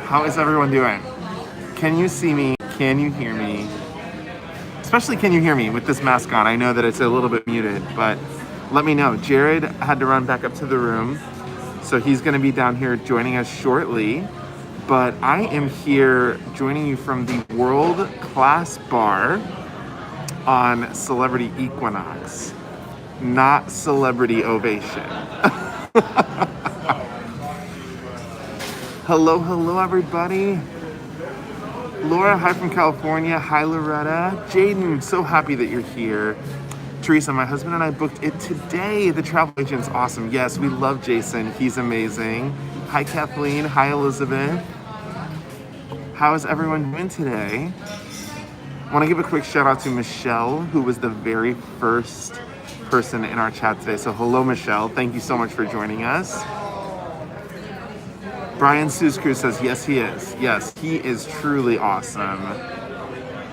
How is everyone doing? Can you see me? Can you hear me? Especially can you hear me with this mask on? I know that it's a little bit muted, but let me know. Jared had to run back up to the room, so he's going to be down here joining us shortly. But I am here joining you from the World Class Bar on Celebrity Equinox, not Celebrity Ovation. Hello, hello, everybody. Laura, hi from California. Hi, Loretta. Jaden, so happy that you're here. Teresa, my husband and I booked it today. The travel agent's awesome. Yes, we love Jason. He's amazing. Hi, Kathleen. Hi, Elizabeth. How is everyone doing today? I want to give a quick shout out to Michelle, who was the very first person in our chat today. So hello, Michelle. Thank you so much for joining us. Brian Sue's Cruz says, yes, he is. Yes, he is truly awesome.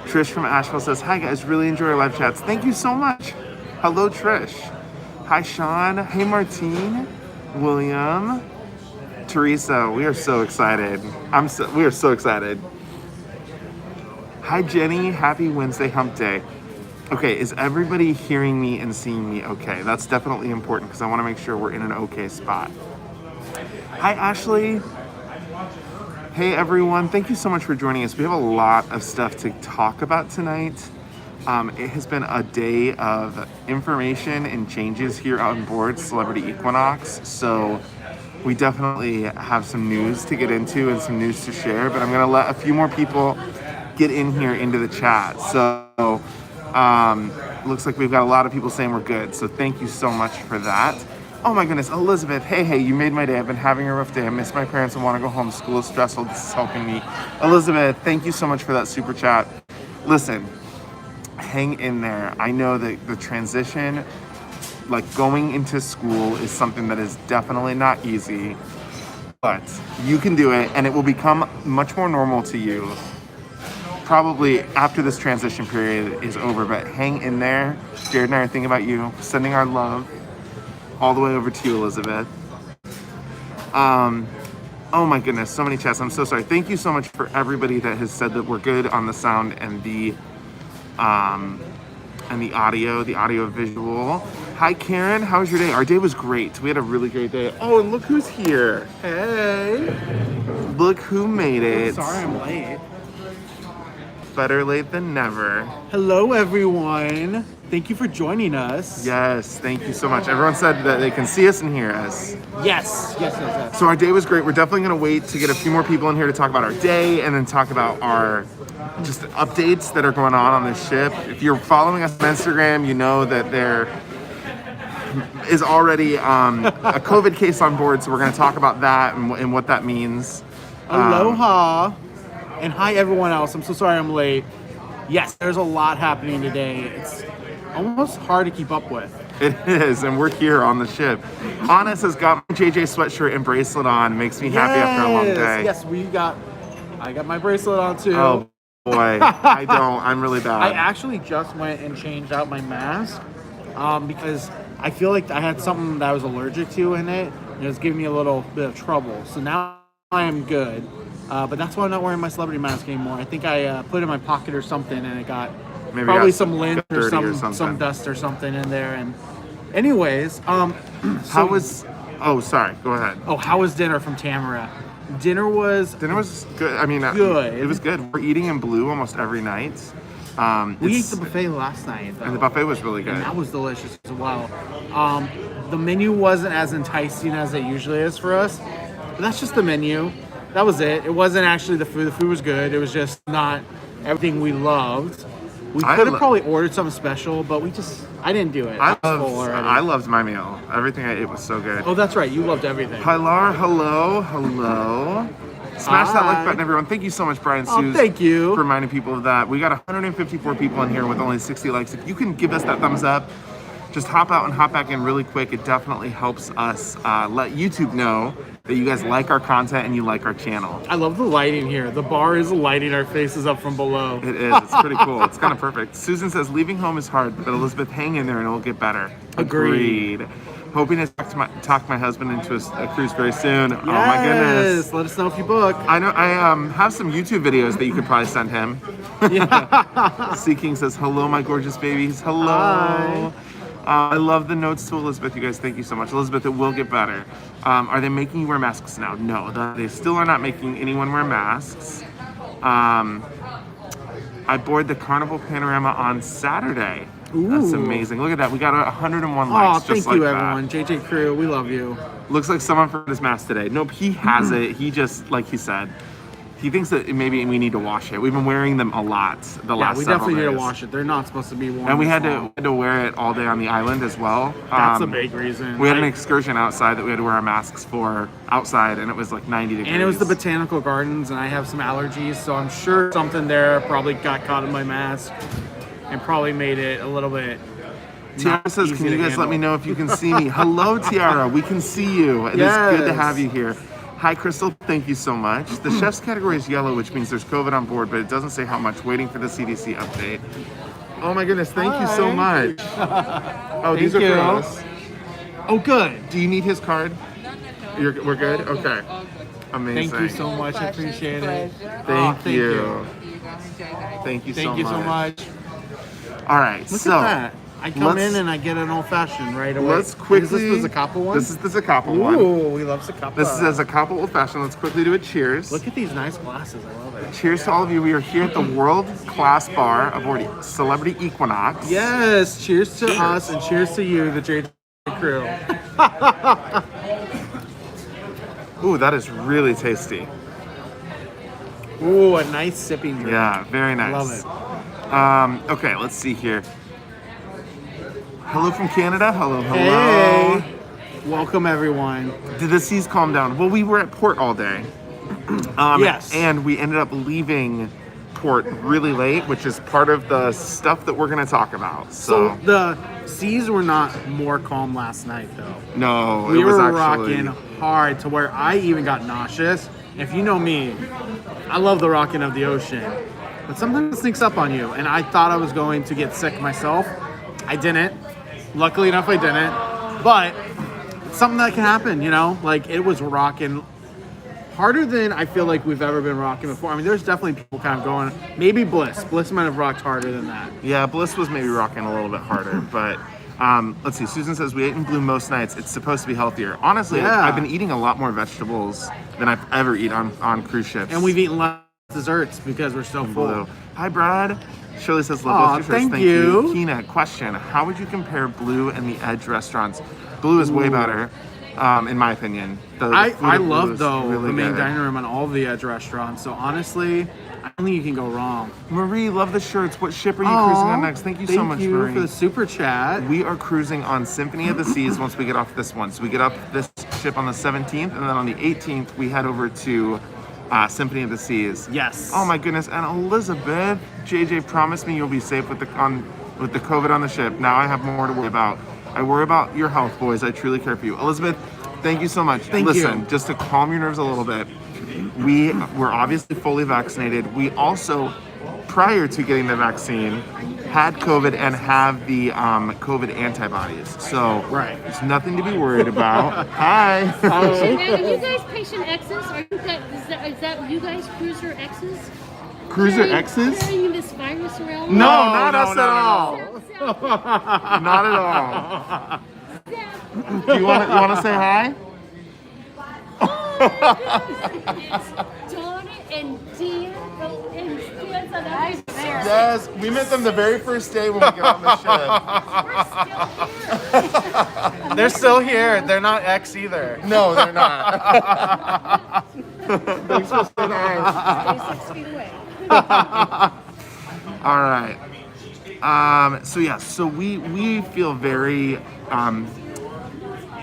Trish from Asheville says, hi, guys. Really enjoy our live chats. Thank you so much. Hello, Trish. Hi, Sean. Hey, Martine. William. Teresa, we are so excited. We are so excited. Hi, Jenny. Happy Wednesday hump day. Okay, is everybody hearing me and seeing me okay? That's definitely important because I want to make sure we're in an okay spot. Hi, Ashley. Hey, everyone. Thank you so much for joining us. We have a lot of stuff to talk about tonight. It has been a day of information and changes here on board Celebrity Equinox. So we definitely have some news to get into and some news to share, but I'm going to let a few more people get in here into the chat. So looks like we've got a lot of people saying we're good. So thank you so much for that. Oh my goodness, Elizabeth, hey, you made my day. I've been having a rough day. I miss my parents and want to go home. School is stressful. This is helping me. Elizabeth, thank you so much for that super chat. Listen, hang in there. I know that the transition, like going into school, is something that is definitely not easy, but you can do it and it will become much more normal to you probably after this transition period is over. But hang in there. Jared and I are thinking about you, sending our love all the way over to you, Elizabeth. Oh my goodness, so many chats. I'm so sorry. Thank you so much for everybody that has said that we're good on the sound and the audio visual. Hi, Karen. How was your day? Our day was great. We had a really great day. Oh, and look who's here. Hey. Look who made it. Sorry I'm late. Better late than never. Hello, everyone. Thank you for joining us. Yes, thank you so much. Everyone said that they can see us and hear us. Yes. So our day was great. We're definitely going to wait to get a few more people in here to talk about our day and then talk about our just updates that are going on this ship. If you're following us on Instagram, you know that there is already a COVID case on board. So we're going to talk about that and what that means. Aloha. And hi, everyone else. I'm so sorry I'm late. Yes, there's a lot happening today. It's almost hard to keep up with. It is, and we're here on the ship. Honest has got my JJ sweatshirt and bracelet on. Makes me happy after a long day. Yes, I got my bracelet on too. Oh boy, I don't. I'm really bad. I actually just went and changed out my mask because I feel like I had something that I was allergic to in it, and it was giving me a little bit of trouble. So now I am good. But that's why I'm not wearing my celebrity mask anymore. I think I put it in my pocket or something, and it got probably some lint or some dust or something in there. And anyways, how was? Oh, sorry. Go ahead. Oh, how was dinner from Tamara? Dinner was good. I mean, good. It was good. We're eating in Blue almost every night. We ate the buffet last night, though. And the buffet was really good. And that was delicious as well. The menu wasn't as enticing as it usually is for us, but that's just the menu. That was it. It wasn't actually the food. The food was good. It was just not everything we loved. We could have probably ordered something special, but I didn't do it. I loved my meal. Everything I ate was so good. Oh, that's right. You loved everything. Hi, Laura. Hello. Smash that like button, everyone. Thank you so much, Brian Sues. Thank you. For reminding people of that. We got 154 people in here with only 60 likes. If you can give us that thumbs up, just hop out and hop back in really quick. It definitely helps us let YouTube know that you guys like our content and you like our channel. I love the lighting here. The bar is lighting our faces up from below. It is. It's pretty cool. It's kind of perfect. Susan says, leaving home is hard, but Elizabeth, hang in there and it'll get better. Agreed. Hoping to talk my husband into a cruise very soon. Yes. Oh my goodness. Let us know if you book. I know. I have some YouTube videos that you could probably send him. Yeah. Sea King says, hello, my gorgeous babies. Hello. Hi. I love the notes to Elizabeth. You guys, thank you so much. Elizabeth, it will get better. Are they making you wear masks now? No, they still are not making anyone wear masks. I boarded the Carnival Panorama on Saturday. Ooh. That's amazing. Look at that. We got 101 likes. Thank just like you, that. everyone. JJ Crew, we love you. Looks like someone forgot his mask today. Nope, he has it. He just, like he said, he thinks that maybe we need to wash it. We've been wearing them a lot the last several days. We definitely need to wash it. They're not supposed to be worn. And we had to wear it all day on the island as well. That's a big reason. We had an excursion outside that we had to wear our masks for outside, and it was like 90 degrees. And it was the botanical gardens, and I have some allergies, so I'm sure something there probably got caught in my mask and probably made it a little bit. Tiara says, can you guys let me know if you can see me? Hello, Tiara. We can see you. It is good to have you here. Hi, Crystal. Thank you so much. The chef's category is yellow, which means there's COVID on board, but it doesn't say how much. Waiting for the CDC update. Oh my goodness. Thank you so much. Oh, these are for us. Oh, good. Do you need his card? We're good? Okay. Amazing. Thank you so much. I appreciate it. Thank you. Thank you so much. All right. Look at that. I come in and I get an old fashioned right away. Let's quickly. Is this the Zacapa one? This is the Zacapa one. Ooh, we love Zacapa. This is a Zacapa old fashioned. Let's quickly do a cheers. Look at these nice glasses. I love it. Cheers to all of you. We are here at the world class bar aboard Celebrity Equinox. Yes. Cheers to us and cheers to you, the JJ Crew. Ooh, that is really tasty. Ooh, a nice sipping drink. Yeah, very nice. Love it. Okay, let's see here. Hello from Canada. Hello. Hey. Welcome, everyone. Did the seas calm down? Well, we were at port all day. Yes. And we ended up leaving port really late, which is part of the stuff that we're going to talk about. So the seas were not more calm last night, though. No, we it was were actually rocking hard to where I even got nauseous. If you know me, I love the rocking of the ocean, but sometimes it sneaks up on you. And I thought I was going to get sick myself. I didn't. Luckily enough, I didn't. But it's something that can happen, you know? Like, it was rocking harder than I feel like we've ever been rocking before. I mean, there's definitely people kind of going, maybe Bliss. Bliss might have rocked harder than that. Yeah, Bliss was maybe rocking a little bit harder, but let's see. Susan says, we ate in Blue most nights. It's supposed to be healthier. Honestly, Yeah. I've been eating a lot more vegetables than I've ever eaten on cruise ships. And we've eaten less desserts because we're so full. Blue. Hi, Brad. Shirley says, love both your shirts. Thank you. Keena, question. How would you compare Blue and the Edge restaurants? Blue is way better, in my opinion. I love, though, really the main good. dining room on all of the Edge restaurants. So, honestly, I don't think you can go wrong. Marie, love the shirts. What ship are you cruising on next? Thank you so much, Marie. Marie. Thank you for the super chat. We are cruising on Symphony of the Seas once we get off this one. So we get off this ship on the 17th, and then on the 18th, we head over to Symphony of the Seas. Yes. Oh my goodness! And Elizabeth, JJ promised me you'll be safe with the COVID on the ship. Now I have more to worry about. I worry about your health, boys. I truly care for you, Elizabeth. Thank you so much. Listen, just to calm your nerves a little bit, we were obviously fully vaccinated. We also, prior to getting the vaccine, had COVID and have the COVID antibodies. So there's nothing to be worried about. Hi. So now, are you guys patient X's? Are you guys, is that you guys cruiser X's? Cruiser X's? Carrying this virus around? No, not us at all. Not at all. Do you want to say hi? Donna and Dean and Stan's on that there. Yes, we met them the very first day when we got on the ship. They're still here. They're not X either. No, they're not. Thanks for saying hi. Stay 6 feet away. All right. So we feel very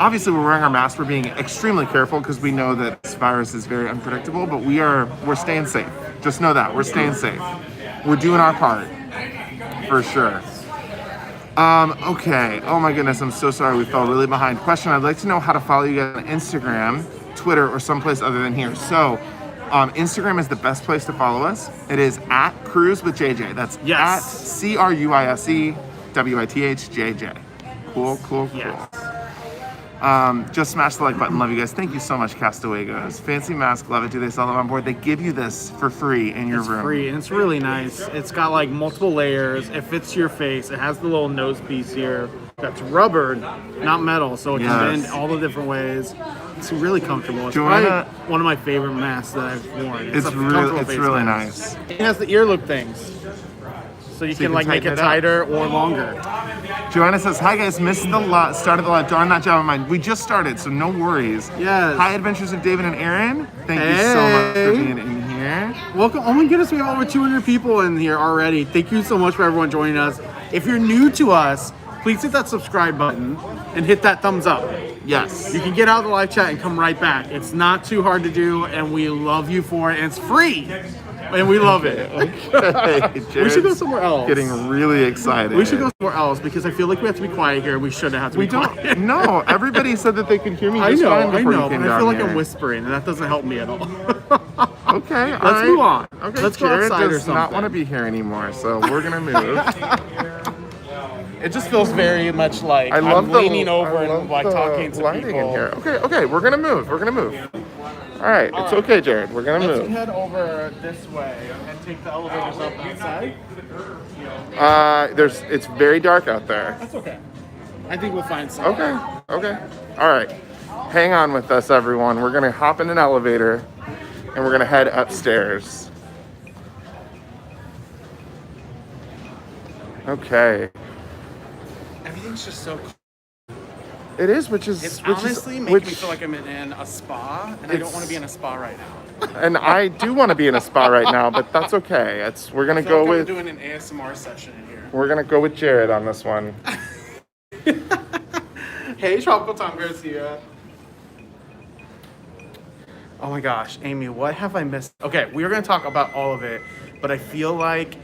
obviously we're wearing our masks. We're being extremely careful because we know that this virus is very unpredictable, but we're staying safe. Just know that we're staying safe. We're doing our part for sure. Okay. Oh my goodness, I'm so sorry we fell really behind. Question: I'd like to know how to follow you guys on Instagram, Twitter, or someplace other than here. So Instagram is the best place to follow us. It is at cruisewithjj. That's at cruisewithjj. Cool. Yes. Just smash the like button. Love you guys. Thank you so much, Castaway-Goes. Fancy mask, love it. Do they sell them on board? They give you this for free in your room. Free, and it's really nice. It's got like multiple layers. It fits your face. It has the little nose piece here that's rubber, not metal, so it can bend all the different ways. It's really comfortable. It's probably one of my favorite masks that I've worn. It's really nice. It has the ear loop things, so you can like make it tighter or longer. Joanna says, hi guys, missed the lot, started the lot, darn that job of mine. We just started, so no worries. Yes. Hi, Adventures of David and Aaron. Thank you so much for being in here. Welcome. Oh my goodness, we have over 200 people in here already. Thank you so much for everyone joining us. If you're new to us, please hit that subscribe button and hit that thumbs up. Yes. You can get out of the live chat and come right back. It's not too hard to do, and we love you for it. And it's free. And we love it. Okay. We should go somewhere else. Getting really excited. We should go somewhere else because I feel like we have to be quiet here. We shouldn't have to be quiet. No, everybody said that they could hear me just fine before you came but I feel like down I'm whispering, and that doesn't help me at all. Okay, Let's move on. Okay, Let's go Jared outside or does something. not want to be here anymore, so we're gonna move. It just feels very much like I'm leaning over and like talking to lighting people. in here. Okay, we're gonna move. All right, it's okay, Jared. We're gonna Let's move. head over this way and take the elevators up that side. It's very dark out there. That's okay. I think we'll find something. Okay. All right. Hang on with us, everyone. We're gonna hop in an elevator and we're gonna head upstairs. Okay. Everything's just so cool. It is, which Honestly makes me feel like I'm in a spa, and I don't want to be in a spa right now. And I do want to be in a spa right now, but that's okay. We're gonna go with. I'm doing an ASMR session in here. We're gonna go with Jared on this one. Hey, Tropical Tom Garcia. Oh my gosh, Amy, what have I missed? Okay, we are going to talk about all of it, but I feel like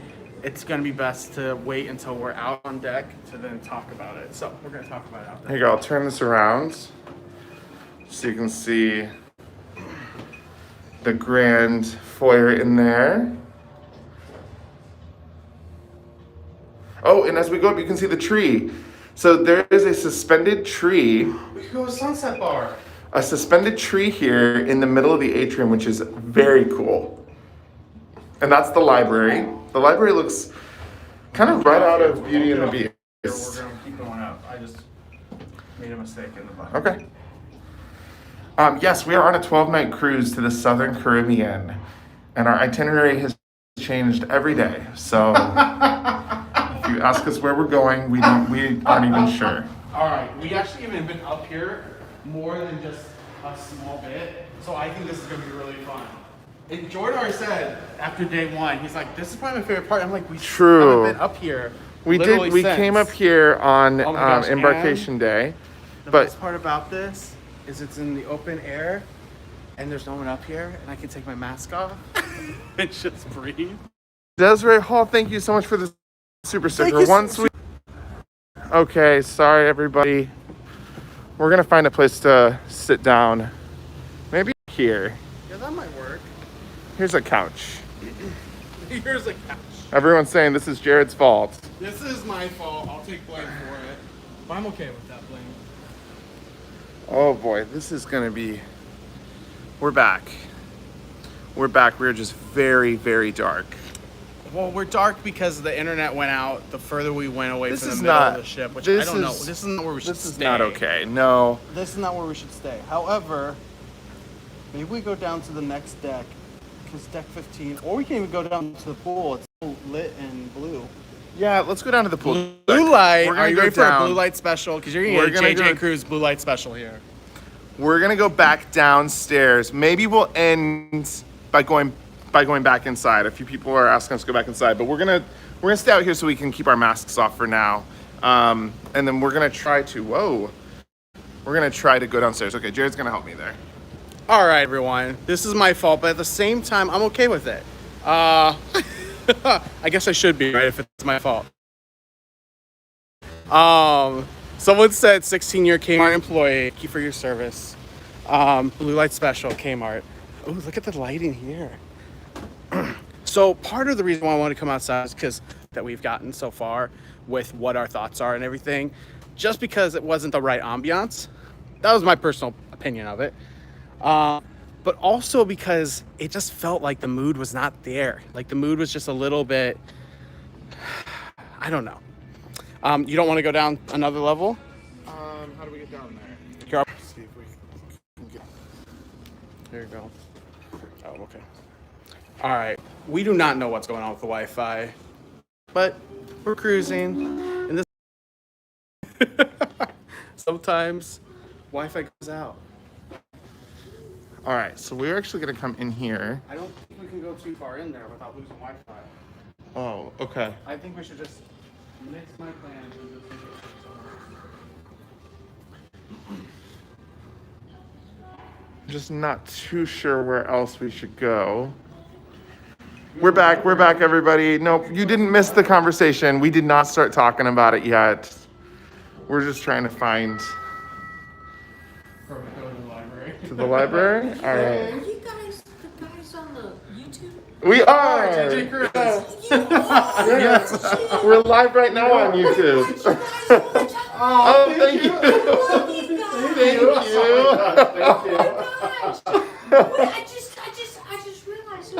it's going to be best to wait until we're out on deck to then talk about it. So we're going to talk about it out there. Here you go. I'll turn this around so you can see the grand foyer in there. Oh, and as we go up, you can see the tree. So there is a suspended tree. We could go to Sunset Bar. A suspended tree here in the middle of the atrium, which is very cool. And that's the library. The library looks kind of right out of Beauty and the Beast. We're going to keep going up. I just made a mistake in the button. Okay. Yes, we are on a 12-night cruise to the Southern Caribbean, and our itinerary has changed every day. So if you ask us where we're going, we aren't even sure. All right, we actually even been up here more than just a small bit, so I think this is going to be really fun. And Jordan already said after day one, he's like, "This is probably my favorite part." I'm like, "We haven't been up here." We did. We came up here on embarkation day. The best part about this is it's in the open air, and there's no one up here, and I can take my mask off and just breathe. Desiree Hall, thank you so much for the super sticker. Okay, sorry everybody. We're gonna find a place to sit down. Maybe here. Yeah, that might work. Here's a couch. Here's a couch. Everyone's saying this is Jared's fault. This is my fault. I'll take blame for it. But I'm okay with that blame. Oh boy, this is gonna be. We're back. We're back. We're just very, very dark. Well, we're dark because the internet went out the further we went away from the middle of the ship, which I don't know. This is not where we should stay. This is not okay. No. This is not where we should stay. However, maybe we go down to the next deck, because deck 15, or we can even go down to the pool. It's all lit and blue. Yeah, let's go down to the pool. Blue light. We're gonna Are you go ready for a down. blue light special? Because you're going to get a JJ Cruise blue light special here. We're gonna go back downstairs. Maybe we'll end by going back inside. A few people are asking us to go back inside, but we're gonna stay out here so we can keep our masks off for now. And then we're gonna try to go downstairs. Okay, Jared's gonna help me there. All right, everyone. This is my fault, but at the same time, I'm okay with it. I guess I should be, right, if it's my fault. Someone said 16-year Kmart employee. Thank you for your service. Blue light special, Kmart. Oh, look at the lighting here. So part of the reason why I want to come outside is because that we've gotten so far with what our thoughts are and everything, just because it wasn't the right ambiance. That was my personal opinion of it. But also because it just felt like the mood was not there. Like the mood was just a little bit, I don't know. You don't want to go down another level? How do we get down there? Here, Let's see if we can get... there you go. Oh, okay. All right. We do not know what's going on with the Wi-Fi, but we're cruising. And this sometimes Wi-Fi goes out. All right, so we're actually gonna come in here. I don't think we can go too far in there without losing Wi-Fi. Oh, okay. I think we should just mix my plans and just take it somewhere. Just not too sure where else we should go. We're back, everybody. Nope, you didn't miss the conversation. We did not start talking about it yet. We're just trying to find... Perfect, go to the library. To the library? All Are right. you guys the guys on the YouTube? We are! JJ Cruz. Yes, we're live right now on YouTube. Oh, thank you. Thank you. I just realized.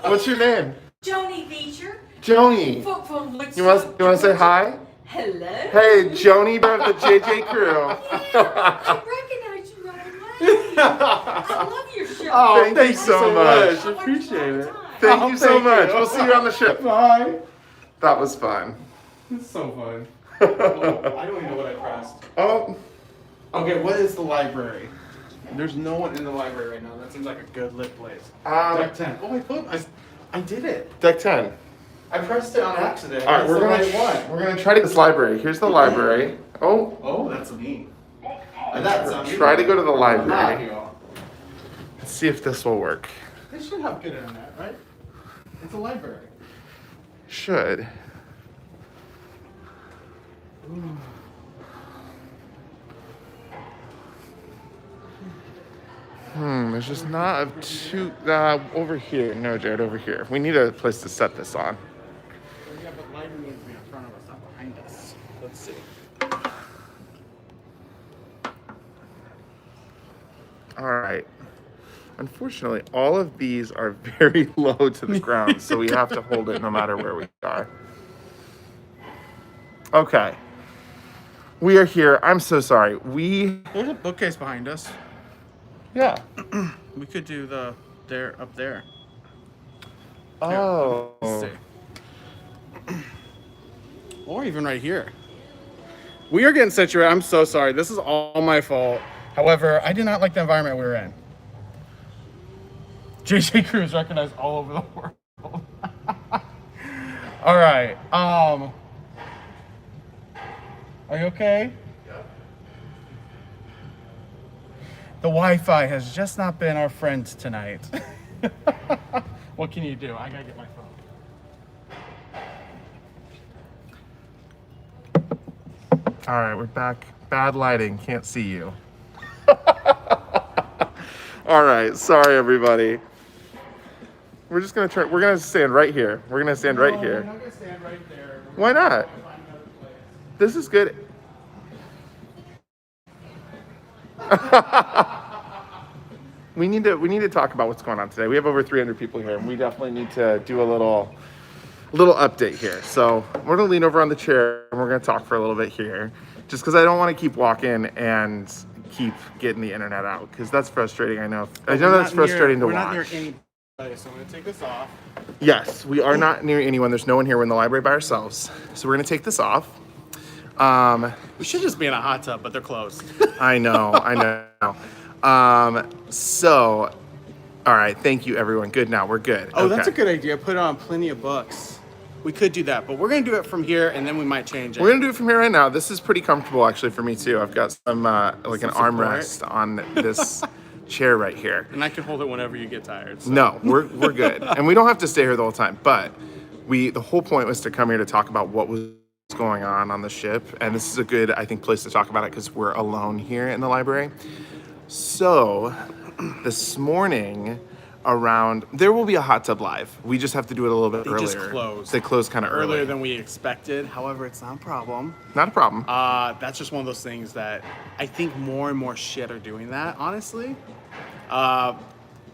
What's your name? Joni Beecher. Joni. From You want to say hi? Hello. Hey, Joni of the JJ crew. I recognize you right away. I love your show. Oh, thank you so much. I appreciate it. Thank you so much. We'll see you on the ship. Bye. That was fun. It's so fun. I don't even know what I pressed. Oh, Okay, what is the library? There's no one in the library right now. That seems like a good lit place. Deck 10. Oh, I did it. deck 10. I pressed it on accident. All right, we're gonna try to this library. Here's the library. Oh, Oh, that's me. That's on me. try to go to the Ah, library. here you go. Let's see if this will work. They should have good internet, right? It's a library. Should. There's just not a too over here. No, Jared, over here. We need a place to set this on. Yeah, but library needs to be in front of us, not behind us. Let's see. All right. Unfortunately, all of these are very low to the ground, so we have to hold it no matter where we are. Okay. We are here. I'm so sorry. There's a bookcase behind us. Yeah. We could do up there. Oh. Let's see. Or even right here. We are getting situated. I'm so sorry. This is all my fault. However, I did not like the environment we were in. JJ Cruz recognized all over the world. All right. Are you okay? Yeah. The Wi-Fi has just not been our friend tonight. What can you do? I gotta get my phone. All right, we're back. Bad lighting. Can't see you. All right. Sorry, everybody. We're just gonna try. We're gonna stand right here. We're gonna stand right here. We're not gonna stand right there. Why not? Find another place. This is good. We need to talk about what's going on today. We have over 300 people here, and we definitely need to do a little update here. So we're gonna lean over on the chair and we're gonna talk for a little bit here, just because I don't want to keep walking and keep getting the internet out, because that's frustrating. I know that's frustrating to We're watch. not near anybody, so I'm gonna take this off. Yes, we are not near anyone. There's no one here. We're in the library by ourselves. So we're gonna take this off. We should just be in a hot tub, but they're closed. I know. So, all right. Thank you, everyone. Good. Now we're good. Oh, that's a Okay. good idea. Put on plenty of books. We could do that, but we're gonna do it from here, and then we might change it. We're gonna do it from here right now. This is pretty comfortable, actually, for me too. I've got some like an Some armrest on this chair right here. And I can hold it whenever you get tired. So. No, we're good, and we don't have to stay here the whole time. But the whole point was to come here to talk about what was going on the ship, and this is a good, I think, place to talk about it because we're alone here in the library. So this morning there will be a hot tub live. We just have to do it a little bit They earlier. just closed. They closed kind of Earlier early. than we expected. However, it's not a problem. Not a problem. That's just one of those things that I think more and more shit are doing that, honestly.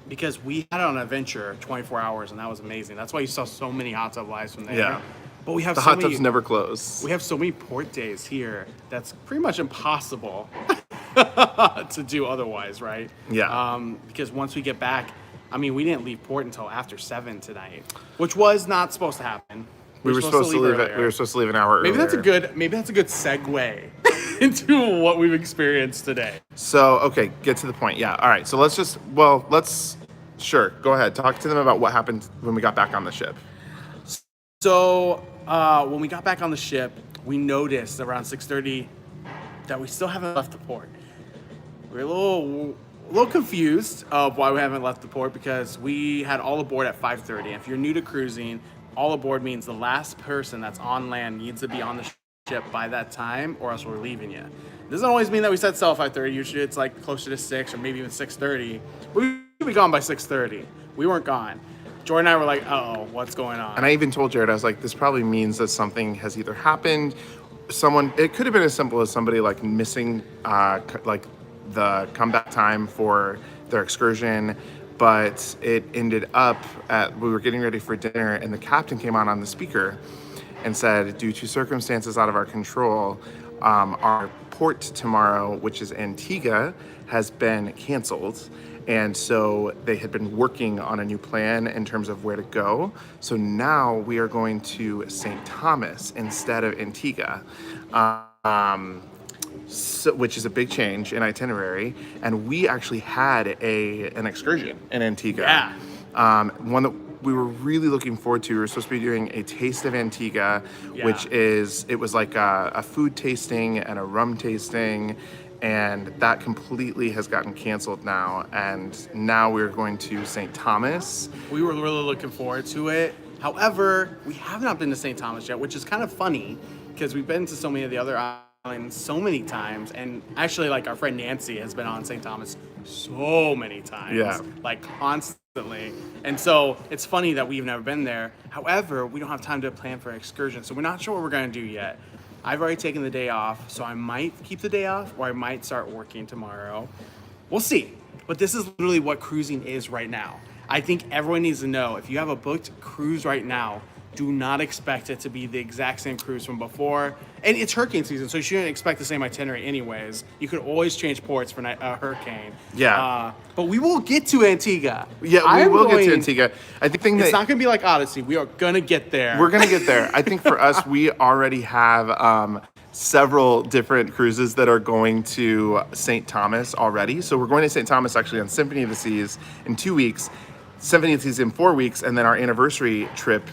Because we had on an adventure 24 hours, and that was amazing. That's why you saw so many hot tub lives from there. Yeah. But we have The so hot many, tubs never close. We have so many port days here that's pretty much impossible to do otherwise, right? Yeah. Because once we get back, I mean, we didn't leave port until after 7 tonight, which was not supposed to happen. We were supposed to leave earlier. We were supposed to leave an hour earlier. Maybe that's a good segue into what we've experienced today. So, okay, get to the point. Yeah. All right. So sure, go ahead. Talk to them about what happened when we got back on the ship. So when we got back on the ship, we noticed around 6:30 that we still haven't left the port. We're a little confused of why we haven't left the port because we had all aboard at 5:30. And if you're new to cruising, all aboard means the last person that's on land needs to be on the ship by that time, or else we're leaving you. It doesn't always mean that we set sail at 5:30. Usually it's like closer to 6 or maybe even 6:30. We would be gone by 6:30. We weren't gone. Jordan and I were like, uh-oh, what's going on? And I even told Jared, I was like, this probably means that something has either happened, it could have been as simple as somebody like missing like the comeback time for their excursion, but it ended up we were getting ready for dinner and the captain came on the speaker and said, due to circumstances out of our control, our port tomorrow, which is Antigua, has been canceled. And so they had been working on a new plan in terms of where to go. So now we are going to St. Thomas instead of Antigua, which is a big change in itinerary. And we actually had an excursion in Antigua. Yeah. One that we were really looking forward to. We were supposed to be doing a taste of Antigua, Yeah. which it was like a food tasting and a rum tasting. And that completely has gotten canceled now. And now we're going to St. Thomas. We were really looking forward to it. However, we have not been to St. Thomas yet, which is kind of funny because we've been to so many of the other islands so many times. And actually, like our friend Nancy has been on St. Thomas so many times. Yeah. Like constantly. And so it's funny that we've never been there. However, we don't have time to plan for an excursion. So we're not sure what we're going to do yet. I've already taken the day off, so I might keep the day off or I might start working tomorrow. We'll see. But this is literally what cruising is right now. I think everyone needs to know, if you have a booked cruise right now, do not expect it to be the exact same cruise from before. And it's hurricane season, so you shouldn't expect the same itinerary anyways. You could always change ports for a hurricane. Yeah. But we will get to Antigua. Yeah, we will get to Antigua. I think It's that not going to be like Odyssey. We are going to get there. we're going to get there. I think for us, we already have several different cruises that are going to St. Thomas already. So we're going to St. Thomas actually on Symphony of the Seas in 2 weeks. Symphony of the Seas in 4 weeks, and then our anniversary trip,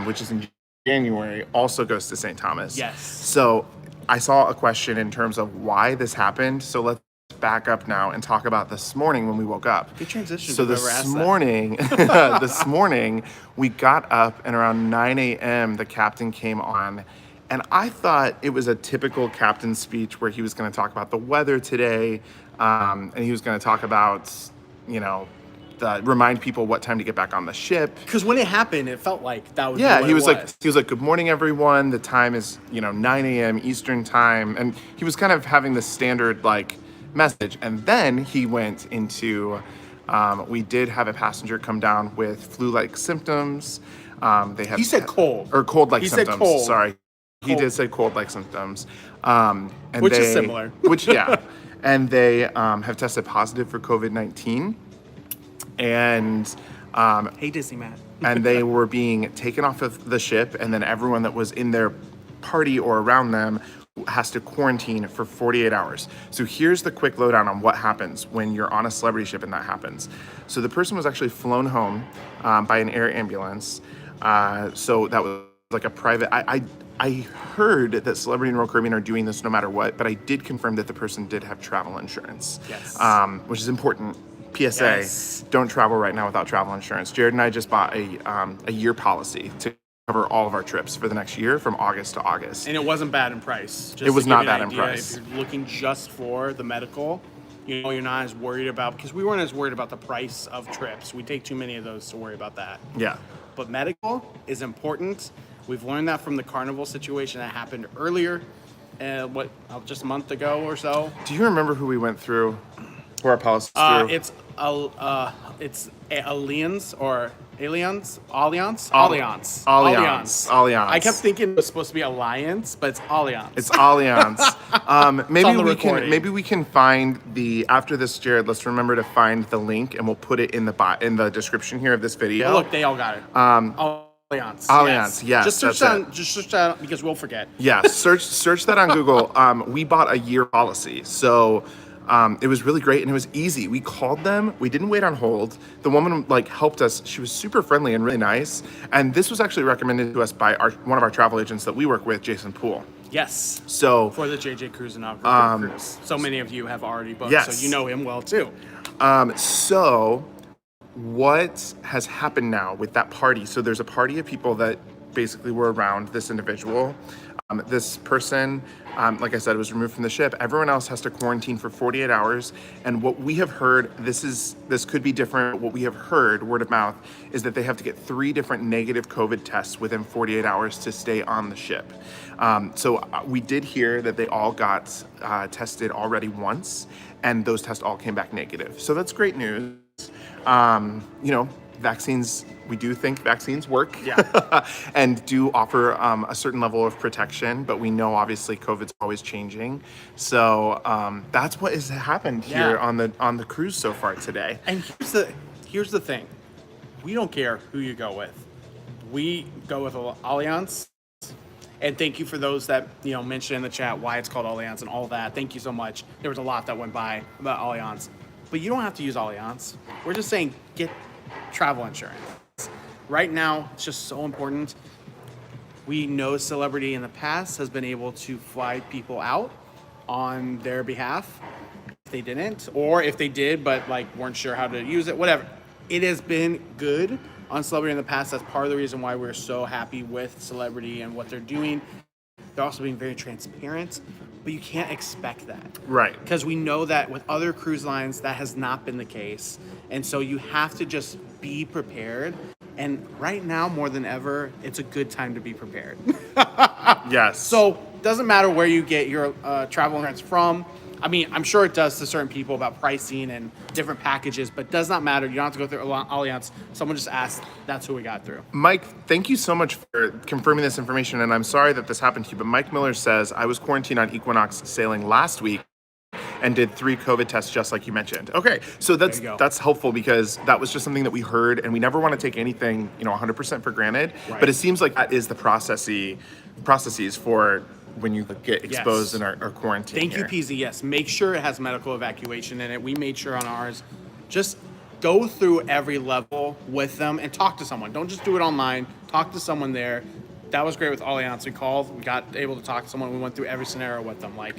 which is in January, also goes to St. Thomas. Yes. So I saw a question in terms of why this happened. So let's back up now and talk about this morning when we woke up. Good transition. So Whoever asked that. This morning, we got up and around 9 a.m. the captain came on. And I thought it was a typical captain speech where he was going to talk about the weather today, and he was going to talk about, remind people what time to get back on the ship. Because when it happened, it felt like that was Yeah, he was like, good morning, everyone. The time is, 9 a.m. Eastern time. And he was kind of having the standard, message. And then he went into, we did have a passenger come down with flu-like symptoms. He said cold. Or cold-like He symptoms. said cold. Sorry. He Cold. did say cold-like symptoms. Which is similar. And they have tested positive for COVID-19. And Hey, Disney Matt. and they were being taken off of the ship, and then everyone that was in their party or around them has to quarantine for 48 hours. So here's the quick lowdown on what happens when you're on a celebrity ship and that happens. So the person was actually flown home by an air ambulance. So that was like a private. I heard that Celebrity and Royal Caribbean are doing this no matter what, but I did confirm that the person did have travel insurance. Yes. Which is important. PSA, Yes. don't travel right now without travel insurance. Jared and I just bought a year policy to cover all of our trips for the next year from August to August. And it wasn't bad in price. Just It was to not give you an bad in idea, price. If you're looking just for the medical, you know, you're not as worried about, because we weren't as worried about the price of trips. We take too many of those to worry about that. Yeah. But medical is important. We've learned that from the carnival situation that happened earlier, just a month ago or so. Do you remember who we went through? Who our policies through? It's Aliens or Aliens? Alliance? Alliance. I kept thinking it was supposed to be Alliance, but it's Alliance. It's Alliance. Maybe on the we can recording. maybe we can find the after this, Jared. Let's remember to find the link and we'll put it in the description here of this video. Look, they all got it. Alliance. Alliance, yes, Just search that's that because we'll forget. Yeah, search that on Google. We bought a year policy, so it was really great and it was easy. We called them. We didn't wait on hold. The woman helped us. She was super friendly and really nice. And this was actually recommended to us by one of our travel agents that we work with, Jason Poole. Yes. So For the JJ Cruise inaugural cruise. So many of you have already booked, Yes. so you know him well too. So what has happened now with that party? So there's a party of people that basically were around this individual. This person, like I said, was removed from the ship. Everyone else has to quarantine for 48 hours. And what we have heard, this could be different. What we have heard, word of mouth, is that they have to get 3 different negative COVID tests within 48 hours to stay on the ship. So we did hear that they all got tested already once, and those tests all came back negative. So that's great news. Vaccines, we do think vaccines work, and do offer a certain level of protection, but we know obviously COVID's always changing. So that's what has happened here on the cruise so far today. And here's the thing. We don't care who you go with. We go with Alliance. And thank you for those that mentioned in the chat why it's called Alliance and all that. Thank you so much. There was a lot that went by about Alliance. But you don't have to use Alliance. We're just saying get travel insurance. Right now, it's just so important. We know celebrity in the past has been able to fly people out on their behalf if they didn't, or if they did but weren't sure how to use it, whatever. It has been good on celebrity in the past. That's part of the reason why we're so happy with celebrity and what they're doing. They're also being very transparent, but you can't expect that. Right. Because we know that with other cruise lines, that has not been the case. And so you have to just be prepared. And right now, more than ever, it's a good time to be prepared. Yes. So doesn't matter where you get your travel insurance from. I mean, I'm sure it does to certain people about pricing and different packages, but does not matter. You don't have to go through Alliance. Someone just asked. That's who we got through. Mike, thank you so much for confirming this information, and I'm sorry that this happened to you, but Mike Miller says, I was quarantined on Equinox sailing last week and did 3 COVID tests just like you mentioned. Okay, so that's helpful because that was just something that we heard, and we never want to take anything 100% for granted, but it seems like that is the processes for when you get exposed and are quarantined. Thank you, PZ. Yes, make sure it has medical evacuation in it. We made sure on ours. Just go through every level with them and talk to someone. Don't just do it online. Talk to someone there. That was great with Alliance. We called. We got able to talk to someone. We went through every scenario with them. Our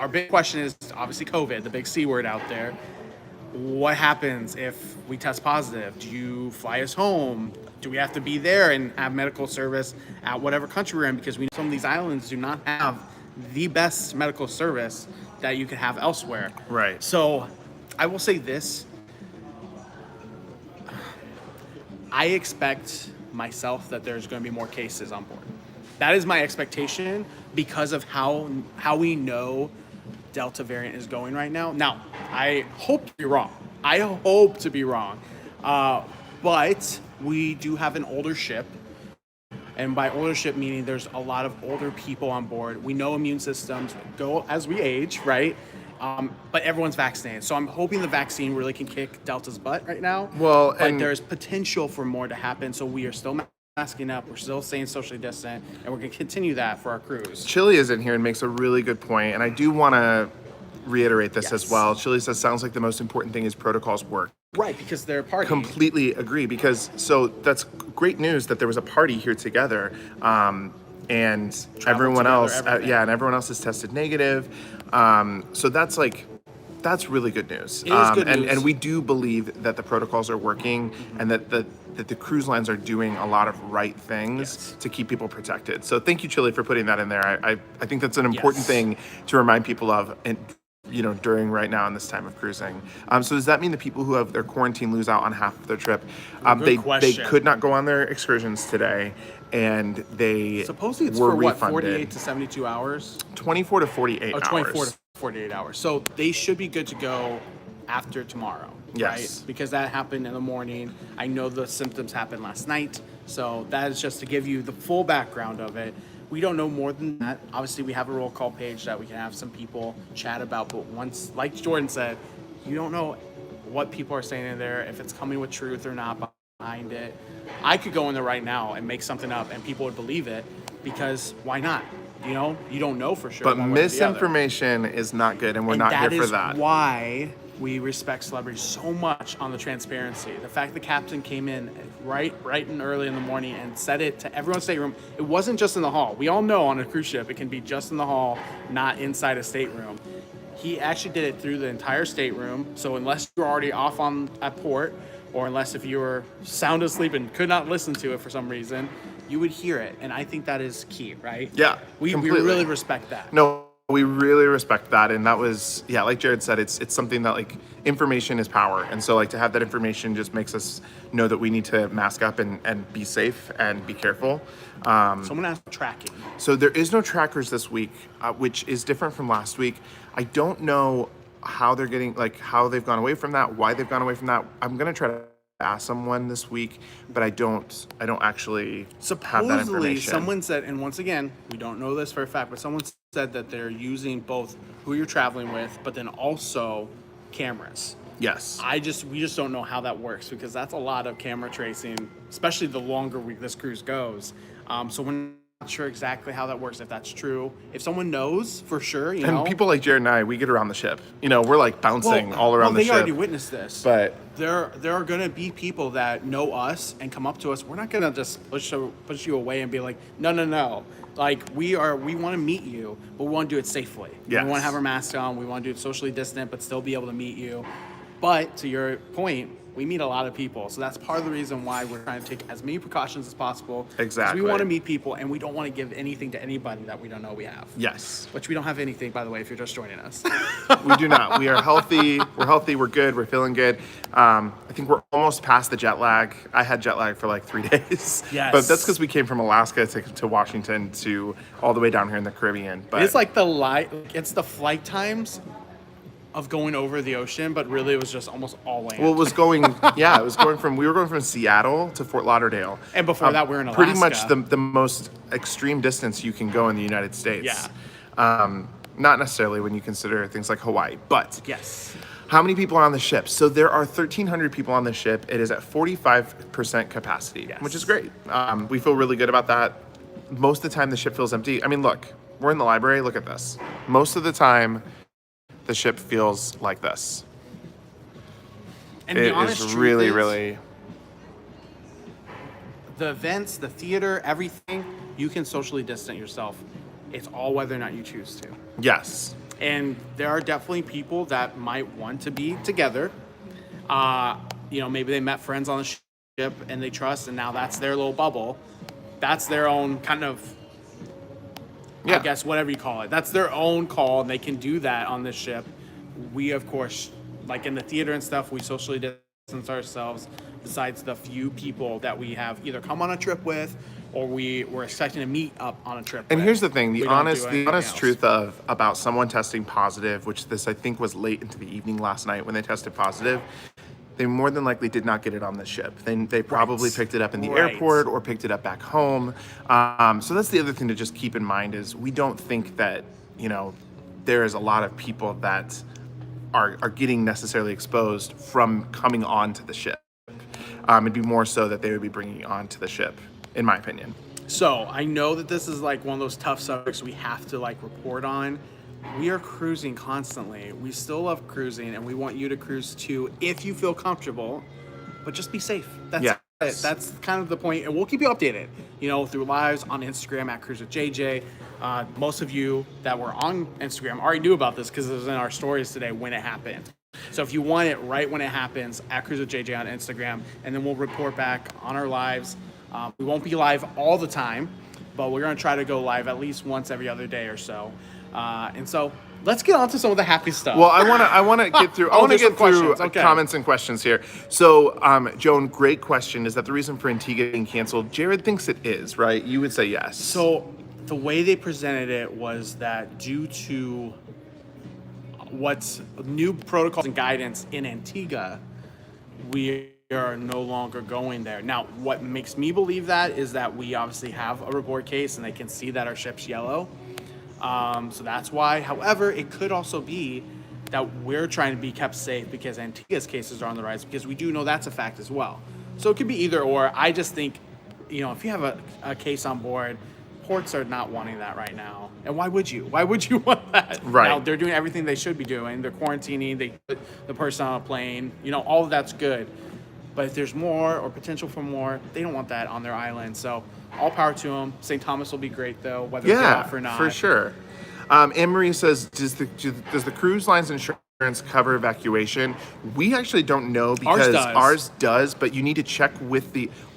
big question is obviously COVID, the big C word out there. What happens if we test positive? Do you fly us home? Do we have to be there and have medical service at whatever country we're in? Because we know some of these islands do not have the best medical service that you could have elsewhere. Right. So I will say this. I expect myself that there's going to be more cases on board. That is my expectation because of how we know Delta variant is going right now. Now, I hope to be wrong. But we do have an older ship. And by older ship, meaning there's a lot of older people on board. We know immune systems go as we age, right? But everyone's vaccinated. So I'm hoping the vaccine really can kick Delta's butt right now. Well, but there's potential for more to happen. So we are still masking up. We're still staying socially distant. And we're going to continue that for our cruise. Chili is in here and makes a really good point. And I do want to reiterate this as well. Chili says, sounds like the most important thing is protocols work. Right, because they're partying. Completely agree. Because so that's great news that there was a party here together. And everyone else, and everyone else is tested negative. So that's that's really good news. It is good and, news. and we do believe that the protocols are working and that the cruise lines are doing a lot of right things to keep people protected. So thank you, Chile, for putting that in there. I think that's an important thing to remind people of, and during right now in this time of cruising. So does that mean the people who have their quarantine lose out on half of their trip? They could not go on their excursions today, and they supposedly it's were for what, refunded. 48 to 72 hours? 24 to 48 hours. 24 to 48 hours. So they should be good to go after tomorrow. Yes. Right? Because that happened in the morning. I know the symptoms happened last night. So that is just to give you the full background of it. We don't know more than that. Obviously, we have a roll call page that we can have some people chat about. But once, like Jordan said, you don't know what people are saying in there, if it's coming with truth or not behind it. I could go in there right now and make something up and people would believe it, because why not? You don't know for sure. But misinformation is not good, and we're not here for that. That is why we respect celebrities so much on the transparency. The fact the captain came in right and early in the morning and said it to everyone's stateroom. It wasn't just in the hall. We all know on a cruise ship it can be just in the hall, not inside a stateroom. He actually did it through the entire stateroom. So unless you're already off at port, or unless if you were sound asleep and could not listen to it for some reason, you would hear it. And I think that is key, right? Yeah, we really respect that. No, we really respect that. And that was, like Jared said, it's something that, like, information is power. And so, like, to have that information just makes us know that we need to mask up and be safe and be careful. Someone asked tracking. So there is no trackers this week, which is different from last week. I don't know how they're getting, like, how they've gone away from that, why they've gone away from that. I'm going to try to ask someone this week, but I don't actually have that Supposedly, information. someone said, and once again, we don't know this for a fact, but someone said that they're using both who you're traveling with, but then also cameras. Yes. We just don't know how that works, because that's a lot of camera tracing, especially the longer this cruise goes. So we're not sure exactly how that works, if that's true. If someone knows for sure, and people like Jared and I, we get around the ship. We're like bouncing all around the ship. They already witnessed this. But there are going to be people that know us and come up to us. We're not going to just push you away and be like, no. Like, we want to meet you, but we want to do it safely. Yes. We want to have our masks on. We want to do it socially distant, but still be able to meet you. But to your point, we meet a lot of people. So that's part of the reason why we're trying to take as many precautions as possible. Exactly. We want to meet people, and we don't want to give anything to anybody that we don't know we have. Yes. Which we don't have anything, by the way, if you're just joining us. We do not. We are healthy. We're healthy. We're good. We're feeling good. I think we're almost past the jet lag. I had jet lag for like 3 days. Yes. But that's because we came from Alaska to Washington to all the way down here in the Caribbean. But it's like it's the flight times of going over the ocean, but really it was just almost all land. Well, it was going we were going from Seattle to Fort Lauderdale. And before that, we were in Alaska. Pretty much the most extreme distance you can go in the United States. Yeah. Not necessarily when you consider things like Hawaii, but yes. How many people are on the ship? So there are 1,300 people on the ship. It is at 45% capacity, which is great. We feel really good about that. Most of the time, the ship feels empty. I mean, look, we're in the library. Look at this. Most of the time, the ship feels like this. And it the honest is truth really, is, really. The events, the theater, everything, you can socially distance yourself. It's all whether or not you choose to. Yes. And there are definitely people that might want to be together. Maybe they met friends on the ship and they trust, and now that's their little bubble. That's their own kind of, I guess, whatever you call it. That's their own call, and they can do that on this ship. We, of course, like in the theater and stuff, we socially distance ourselves, besides the few people that we have either come on a trip with or we're expecting to meet up on a trip and with. Here's the thing, the honest else. truth about someone testing positive, which this I think was late into the evening last night when they tested positive, they more than likely did not get it on the ship. They probably picked it up in the airport or picked it up back home. So that's the other thing to just keep in mind is we don't think that, there is a lot of people that are getting necessarily exposed from coming onto the ship. It'd be more so that they would be bringing it onto the ship, in my opinion. So I know that this is like one of those tough subjects we have to report on. We are cruising constantly. We still love cruising, and we want you to cruise too if you feel comfortable, but just be safe. That's That's kind of the point, and we'll keep you updated, through lives on Instagram at cruisewithjj. Most of you that were on Instagram already knew about this because it was in our stories today when it happened. So if you want it right when it happens, at cruisewithjj on Instagram, and then we'll report back on our lives. We won't be live all the time, but we're going to try to go live at least once every other day or so. And so let's get on to some of the happy stuff. Well, I want to get through. I want to get through Okay. comments and questions here. So, Joan, great question. Is that the reason for Antigua being canceled? Jared thinks it is, right? You would say yes. So the way they presented it was that due to what's new protocols and guidance in Antigua, we are no longer going there. Now, what makes me believe that is that we obviously have a report case and they can see that our ship's yellow. So that's why. However, it could also be that we're trying to be kept safe because Antigua's cases are on the rise, because we do know that's a fact as well. So it could be either or. I just think, if you have a case on board, ports are not wanting that right now. And why would you? Why would you want that? Right. Now, they're doing everything they should be doing. They're quarantining, they put the person on a plane, all of that's good. But if there's more or potential for more, they don't want that on their island. So all power to them. St. Thomas will be great, though, whether it's off or not. For sure. Anne-Marie says, does the cruise line's insurance cover evacuation? We actually don't know because ours does, but you need to check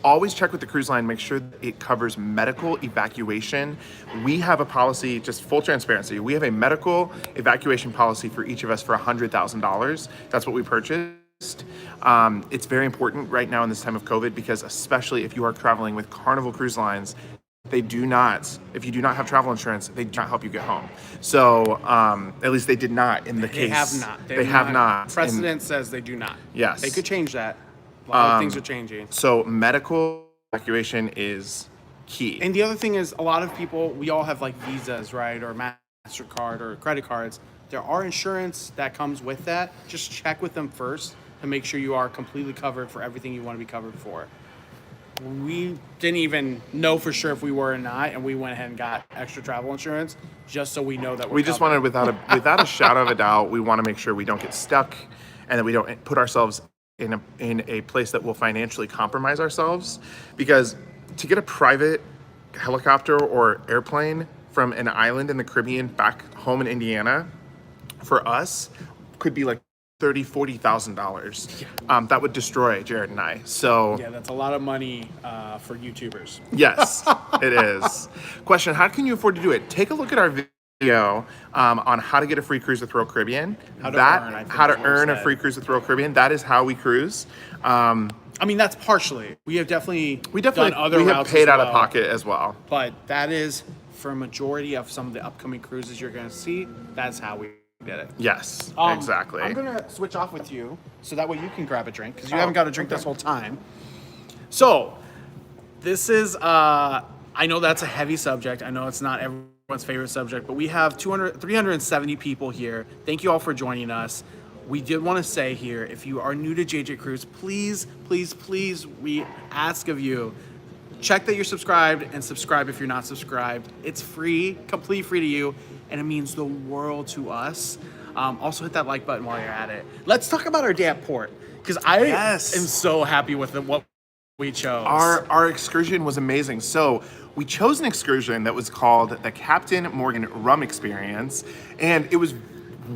always check with the cruise line, make sure that it covers medical evacuation. We have a policy, just full transparency, we have a medical evacuation policy for each of us for $100,000. That's what we purchased. It's very important right now in this time of COVID because especially if you are traveling with Carnival Cruise Lines, if you do not have travel insurance, they do not help you get home. So at least they did not in the case. They have not. They have not. Precedent says they do not. Yes. They could change that. A lot of things are changing. So medical evacuation is key. And the other thing is, a lot of people, we all have like visas, right? Or MasterCard or credit cards. There are insurance that comes with that. Just check with them first to make sure you are completely covered for everything you want to be covered for. We didn't even know for sure if we were or not, and we went ahead and got extra travel insurance just so we know that we just wanted, without a shadow of a doubt, we want to make sure we don't get stuck and that we don't put ourselves in a place that will financially compromise ourselves. Because to get a private helicopter or airplane from an island in the Caribbean back home in Indiana, for us, could be like $30,000-$40,000. That would destroy Jared and I. So yeah, that's a lot of money for YouTubers. Yes, it is. Question: how can you afford to do it? Take a look at our video on how to get a free cruise with Royal Caribbean. How to earn a free cruise with Royal Caribbean. That is how we cruise. I mean, that's partially. We have definitely done other routes. We have paid out of pocket as well. But that is for a majority of some of the upcoming cruises you're going to see. That's how we did it. Yes, exactly. I'm gonna switch off with you so that way you can grab a drink because you haven't got a drink this whole time. So this is I know that's a heavy subject. I know it's not everyone's favorite subject, but we have 370 people here. Thank you all for joining us. We did want to say here, if you are new to JJ Cruise, please, please, please, we ask of you, check that you're subscribed and subscribe if you're not subscribed. It's free, completely free to you, and it means the world to us. Also hit that like button while you're at it. Let's talk about our day at port, because I am so happy with what we chose. Our excursion was amazing. So we chose an excursion that was called the Captain Morgan Rum Experience, and it was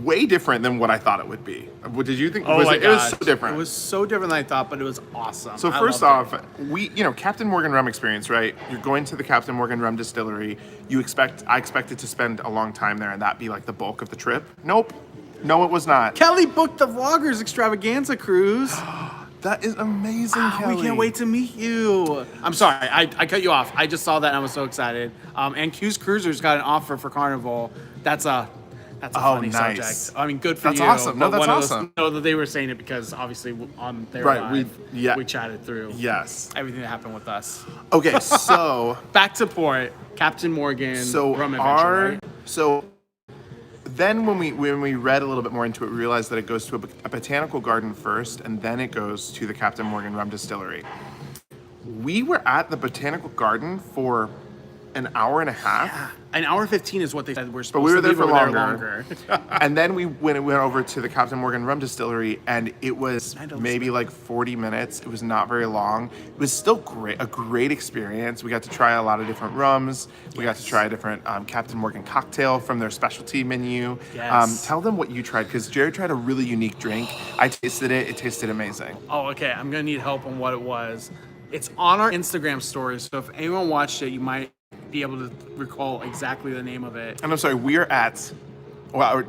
way different than what I thought it would be. What did you think? Oh my God. It was so different. It was so different than I thought, but it was awesome. So first off, Captain Morgan Rum Experience, right? You're going to the Captain Morgan Rum Distillery. I expected to spend a long time there and that be like the bulk of the trip. Nope. No, it was not. Kelly booked the Vloggers Extravaganza cruise. That is amazing, Kelly. We can't wait to meet you. I'm sorry, I cut you off. I just saw that and I was so excited. And Q's Cruisers got an offer for Carnival. That's a funny subject. I mean, good for you. That's awesome. No, that's awesome. No, that they were saying it because obviously on their live, we chatted through everything that happened with us. Okay, so back to port, Captain Morgan Rum Adventure, right? So then when we read a little bit more into it, we realized that it goes to a botanical garden first, and then it goes to the Captain Morgan Rum Distillery. We were at the botanical garden for an hour and a half. An hour 15 is what they said we're supposed But we were to there be, for but we were longer. there And then we went over to the Captain Morgan Rum Distillery, and it was maybe like 40 minutes. It was not very long. It was still a great experience. We got to try a lot of different rums. We got to try a different Captain Morgan cocktail from their specialty menu. Yes. Tell them what you tried, because Jared tried a really unique drink. I tasted it. It tasted amazing. Oh, okay. I'm going to need help on what it was. It's on our Instagram stories, so if anyone watched it, you might be able to recall exactly the name of it. And I'm sorry,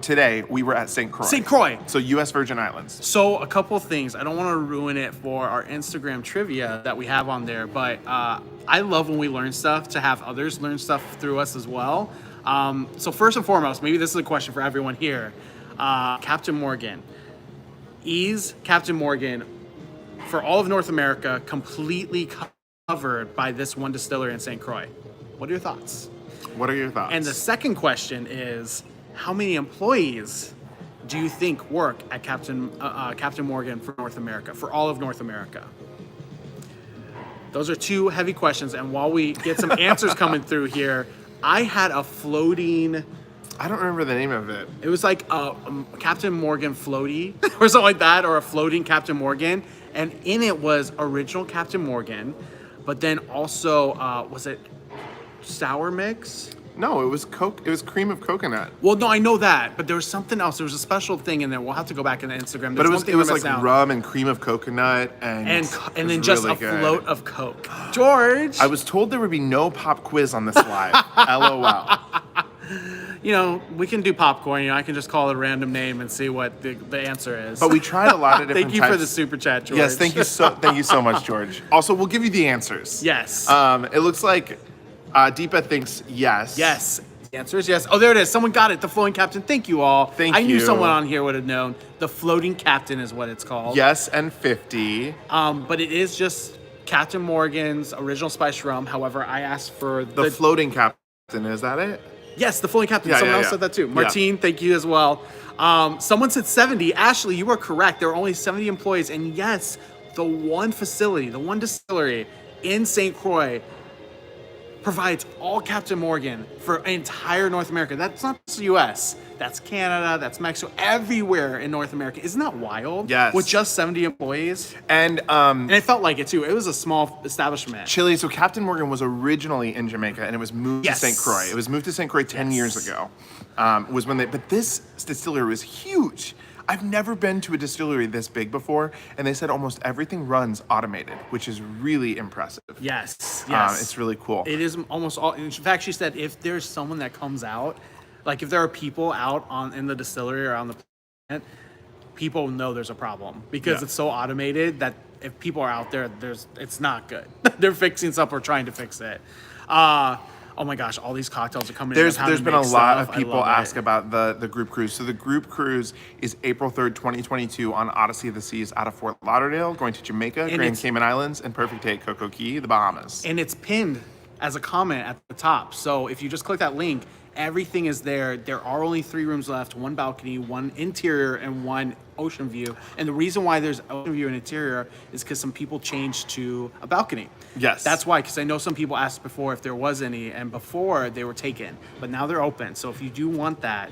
today we were at St. Croix. St. Croix. So U.S. Virgin Islands. So a couple things. I don't want to ruin it for our Instagram trivia that we have on there, but I love when we learn stuff to have others learn stuff through us as well. So first and foremost, maybe this is a question for everyone here. Captain Morgan. Is Captain Morgan, for all of North America, completely covered by this one distillery in St. Croix? What are your thoughts? What are your thoughts? And the second question is, how many employees do you think work at Captain Morgan for North America, for all of North America? Those are two heavy questions, and while we get some answers coming through here, I had a floating... I don't remember the name of it. It was like a Captain Morgan floaty or something like that, or a floating Captain Morgan, and in it was original Captain Morgan, but then also, was it sour mix? No, it was Coke. It was cream of coconut. Well, no, I know that, but there was something else. There was a special thing in there. We'll have to go back in the Instagram. But it was like rum and cream of coconut and then just really a good. float of Coke. George, I was told there would be no pop quiz on this live. LOL. you know, we can do popcorn. You know, I can just call it a random name and see what the answer is. But we tried a lot of different Thank you types. for the super chat, George. Yes, thank you so much, George. Also, we'll give you the answers. Yes. It looks like Deepa thinks yes. Yes. The answer is yes. Oh, there it is. Someone got it. The floating captain. Thank you all. Thank I knew you. someone on here would have known. The floating captain is what it's called. Yes, and 50. But it is just Captain Morgan's original spice rum. However, I asked for The floating captain, is that it? Yes, the floating captain. Yeah, Someone yeah, else yeah. said that too. Yeah. Martine, thank you as well. Someone said 70. Ashley, you are correct. There are only 70 employees. And yes, the one facility, the one distillery in St. Croix provides all Captain Morgan for entire North America. That's not just the U.S. That's Canada. That's Mexico. Everywhere in North America. Isn't that wild? Yes. With just 70 employees. And And it felt like it too. It was a small establishment. Chile. So Captain Morgan was originally in Jamaica, and it was moved Yes. to St. Croix. It was moved to St. Croix 10 years ago. Was when but this distillery was huge. I've never been to a distillery this big before, and they said almost everything runs automated, which is really impressive. Yes. It's really cool. It is almost all. In fact, she said if there's someone that comes out, like if there are people out in the distillery or on the planet, people know there's a problem because it's so automated that if people are out there, it's not good. They're fixing stuff or trying to fix it. Oh my gosh, all these cocktails are coming in. There's been a lot of I people love ask it. about the group cruise. So the group cruise is April 3rd, 2022 on Odyssey of the Seas out of Fort Lauderdale, going to Jamaica, Grand it's- Cayman Islands, and Perfect Day, Coco Key, the Bahamas. And it's pinned as a comment at the top. So if you just click that link, everything is there. There are only 3 rooms left, 1 balcony, 1 interior, and 1 ocean view. And the reason why there's ocean view and interior is because some people changed to a balcony. Yes. That's why, because I know some people asked before if there was any, and before they were taken, but now they're open. So if you do want that,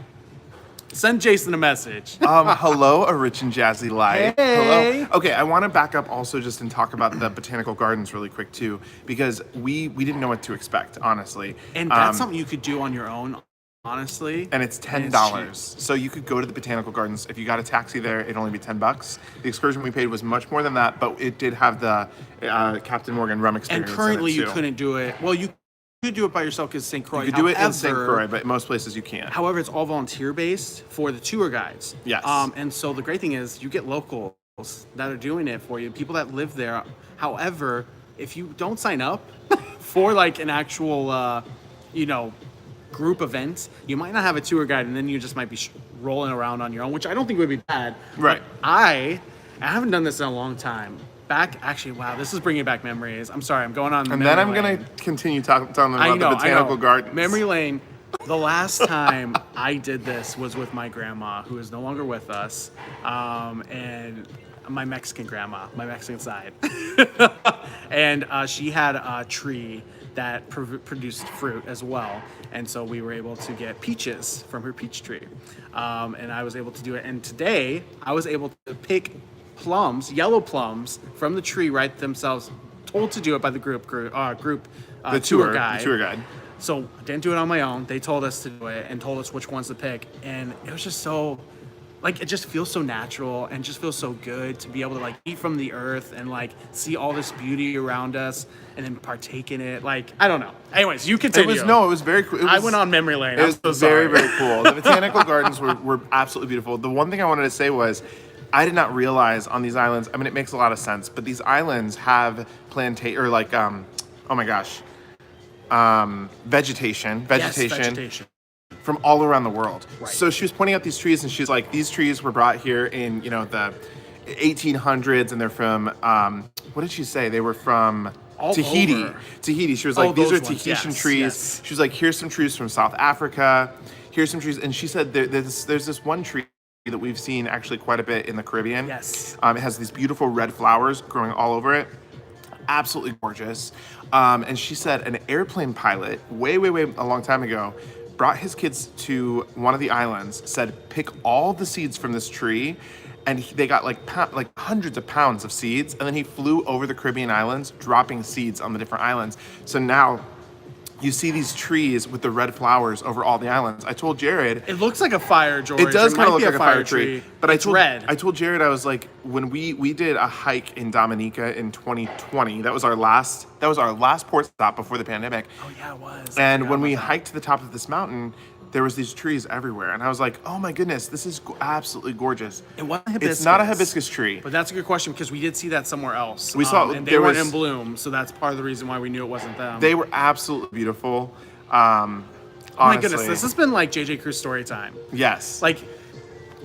send Jason a message. Hello, a rich and jazzy life. Hey. Hello. Okay, I want to back up also just and talk about the botanical gardens really quick too, because we didn't know what to expect, honestly. And that's something you could do on your own, honestly. And it's $10. cheap. So you could go to the botanical gardens. If you got a taxi there, it'd only be $10. The excursion we paid was much more than that, but it did have the Captain Morgan rum And experience. currently in it you too. couldn't do it. Well, you could do it by yourself because St. Croix. You could do it in St. However- Croix, but most places you can't. However, it's all volunteer based for the tour guides. Yes. And so the great thing is you get locals that are doing it for you, people that live there. However, if you don't sign up for like an actual, group event, you might not have a tour guide, and then you just might be rolling around on your own, which I don't think would be bad. Right. But I haven't done this in a long time. Wow, this is bringing back memories. I'm sorry, I'm going on. And memory then I'm lane. going to continue telling them about the botanical gardens. Memory lane. The last time I did this was with my grandma, who is no longer with us, and my Mexican grandma, my Mexican side. And she had a tree that produced fruit as well. And so we were able to get peaches from her peach tree. And I was able to do it. And today I was able to pick plums, yellow plums from the tree right themselves, told to do it by the tour guide. The tour guide. So I didn't do it on my own. They told us to do it and told us which ones to pick. And it was just so, like, it just feels so natural and just feels so good to be able to, like, eat from the earth and, like, see all this beauty around us and then partake in it. Like, I don't know. Anyways, you continue. It was very cool. I went on memory lane. It was very, very cool. The botanical gardens were absolutely beautiful. The one thing I wanted to say was, I did not realize on these islands, I mean, it makes a lot of sense, but these islands have vegetation Yes, vegetation. from all around the world. Right. So she was pointing out these trees, and she's like, these trees were brought here in, the 1800s, and they're from, what did she say? They were from All Tahiti. over. Tahiti. She was like, these are those ones. Tahitian Yes, trees. yes. She was like, here's some trees from South Africa. Here's some trees. And she said there's this one tree that we've seen actually quite a bit in the Caribbean. Yes. It has these beautiful red flowers growing all over it. Absolutely gorgeous. And she said an airplane pilot, way a long time ago, brought his kids to one of the islands, said, pick all the seeds from this tree. And they got like hundreds of pounds of seeds. And then he flew over the Caribbean islands, dropping seeds on the different islands. So now you see these trees with the red flowers over all the islands. I told Jared, It looks like a fire, George. it does kind might of look be like a fire tree, but it's red. I told Jared, I was like, when we did a hike in Dominica in 2020, that was our last port stop before the pandemic. Oh yeah, it was. And when we hiked to the top of this mountain, there was these trees everywhere, and I was like, oh my goodness, this is absolutely gorgeous. It wasn't hibiscus. It's not a hibiscus tree. But that's a good question because we did see that somewhere else. We saw- and they there weren't was- in bloom, so that's part of the reason why we knew it wasn't them. They were absolutely beautiful. Oh my goodness, Honestly. this has been like JJ Cruz story time. Yes. Like,